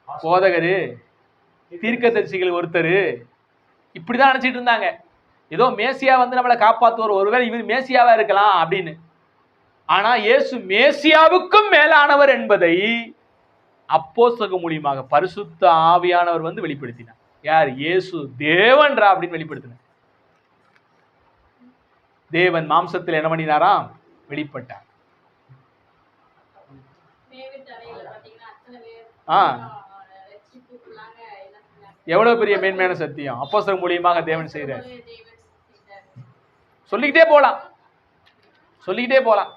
போதகரு, தீர்க்கதரிசிகள் ஒருத்தர், இப்படிதான் நினைச்சிட்டு இருந்தாங்க. ஏதோ மேசியா வந்து நம்மளை காப்பாற்றுவார், ஒருவேளை இவர் மேசியாவா இருக்கலாம் அப்படின்னு. ஆனா இயேசு மேசியாவுக்கும் மேலானவர் என்பதை அப்போஸ்தலர்கள் மூலியமாக பரிசுத்த ஆவியானவர் வந்து வெளிப்படுத்தினார். யார்? இயேசு தேவன்றா அப்படின்னு வெளிப்படுத்தினார். தேவன் மாம்சத்தில் என்ன பண்ணினாராம்? வெளிப்பட்டார். எவ்வளவு பெரிய மேன்மையான சத்தியம் அப்போஸ்தலர் மூலியமாக தேவன் செய்கிறார். சொல்லிக்கிட்டே போலாம், சொல்லிக்கிட்டே போலாம்.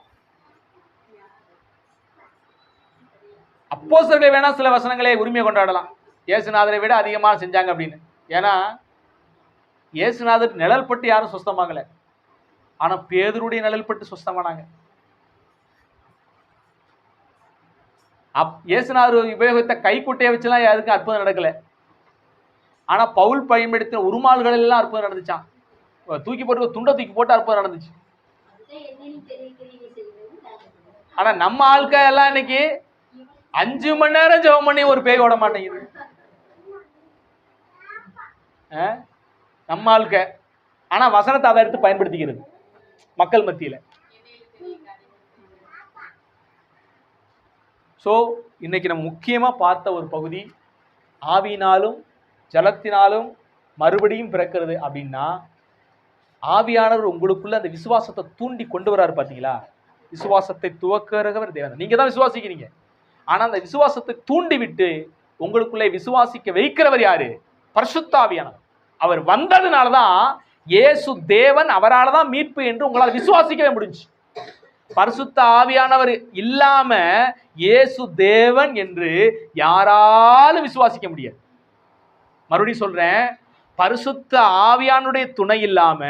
அப்போஸ்தலர்கள் வேணா சில வசனங்களை உரிமை கொண்டாடலாம், இயேசுநாதரை விட அதிகமாக செஞ்சாங்க அப்படின்னு. ஏன்னா இயேசுநாதர் நிழல் பட்டு யாரும் சுத்தமாகல, ஆனா பேதுருடைய நிழல் பட்டு சுத்தமானாங்க. இயேசுநாதர் உபயோகித்த கைக்குட்டையை வச்சுலாம் யாருக்கும் அற்புதம் நடக்கல, ஆனா பவுல் பயன்படுத்தின உருமால்கள் எல்லாம் அற்புதம் நடந்துச்சான். தூக்கி போட்டு துண்டை தூக்கி போட்டு அற்புதம் நடந்துச்சு. ஆனா நம்ம ஆட்கள் எல்லாம் இன்னைக்கு 5 மணி நேரம் ஜெபம் பண்ணி ஒரு பேய் ஓட மாட்டேங்குது. நம்ம ஆளுக்க ஆனா வசனத்தை அதை எடுத்து பயன்படுத்திக்கிறது மக்கள் மத்தியில. சோ இன்னைக்கு நம்ம முக்கியமா பார்த்த ஒரு பகுதி, ஆவியினாலும் ஜலத்தினாலும் மறுபடியும் பிறக்கிறது அப்படின்னா, ஆவியானவர் உங்களுக்குள்ள அந்த விசுவாசத்தை தூண்டி கொண்டு வராரு. பாத்தீங்களா, விசுவாசத்தை துவக்கிறவர் தேவன். நீங்க தான் விசுவாசிக்கிறீங்க, ஆனா அந்த விசுவாசத்தை தூண்டி விட்டு உங்களுக்குள்ளே விசுவாசிக்க வைக்கிறவர் யாரு? பரிசுத்த ஆவியானவர். அவர் வந்ததுனாலதான் இயேசு தேவன், அவரால் தான் மீட்பு என்று உங்களால் விசுவாசிக்கவே முடிஞ்சு. பரிசுத்த ஆவியானவர் இல்லாம இயேசு தேவன் என்று யாராலும் விசுவாசிக்க முடியாது. மறுபடியும் சொல்றேன், பரிசுத்த ஆவியானுடைய துணை இல்லாம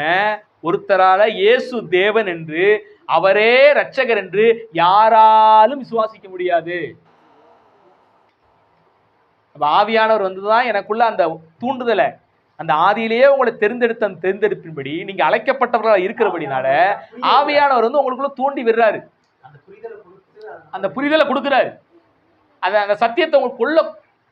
ஒருத்தரால இயேசு தேவன் என்று, அவரே இரட்சகர் என்று யாராலும் விசுவாசிக்க முடியாது. ஆவியானவர் வந்துதான் எனக்குள்ள அந்த தூண்டுதலை, அந்த ஆதியிலேயே உங்களை தெரிந்தெடுத்த அந்த தெரிந்தெடுப்பின்படி நீங்க அழைக்கப்பட்டவர்களாக இருக்கிறபடினால ஆவியானவர் வந்து உங்களுக்குள்ள தூண்டி விடுறாரு, அந்த புரிதலை கொடுக்கிறாரு, அந்த சத்தியத்தை உங்களுக்குள்ள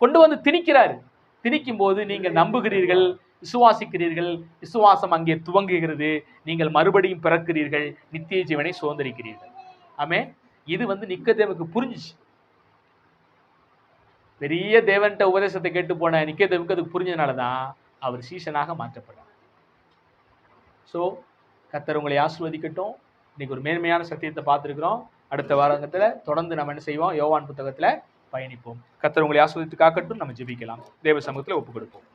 கொண்டு வந்து திணிக்கிறாரு. திணிக்கும் போது நீங்கள் நம்புகிறீர்கள், விசுவாசிக்கிறீர்கள், விசுவாசம் அங்கே துவங்குகிறது, நீங்கள் மறுபடியும் பிறக்கிறீர்கள், நித்திய ஜீவனை சுதந்திரிக்கிறீர்கள். ஆமே, இது வந்து நிக்கதேமுக்கு புரிஞ்சிச்சு. பெரிய தேவன்கிட்ட உபதேசத்தை கேட்டு போன நிக்கதேமுக்கு அதுக்கு புரிஞ்சதுனாலதான் அவர் சீஷனாக மாற்றப்பட்டார். ஸோ கர்த்தர் உங்களை ஆசீர்வதிக்கட்டும். இன்னைக்கு ஒரு மேன்மையான சத்தியத்தை பார்த்துருக்கிறோம். அடுத்த வாரத்தில் தொடர்ந்து நம்ம என்ன செய்வோம், யோவான் புத்தகத்தில் பயணிப்போம். கர்த்தர் உங்களை ஆசீர்வதித்து காக்கட்டும். நம்ம ஜெபிக்கலாம், தேவ சமூகத்தில் ஒப்பு கொடுப்போம்.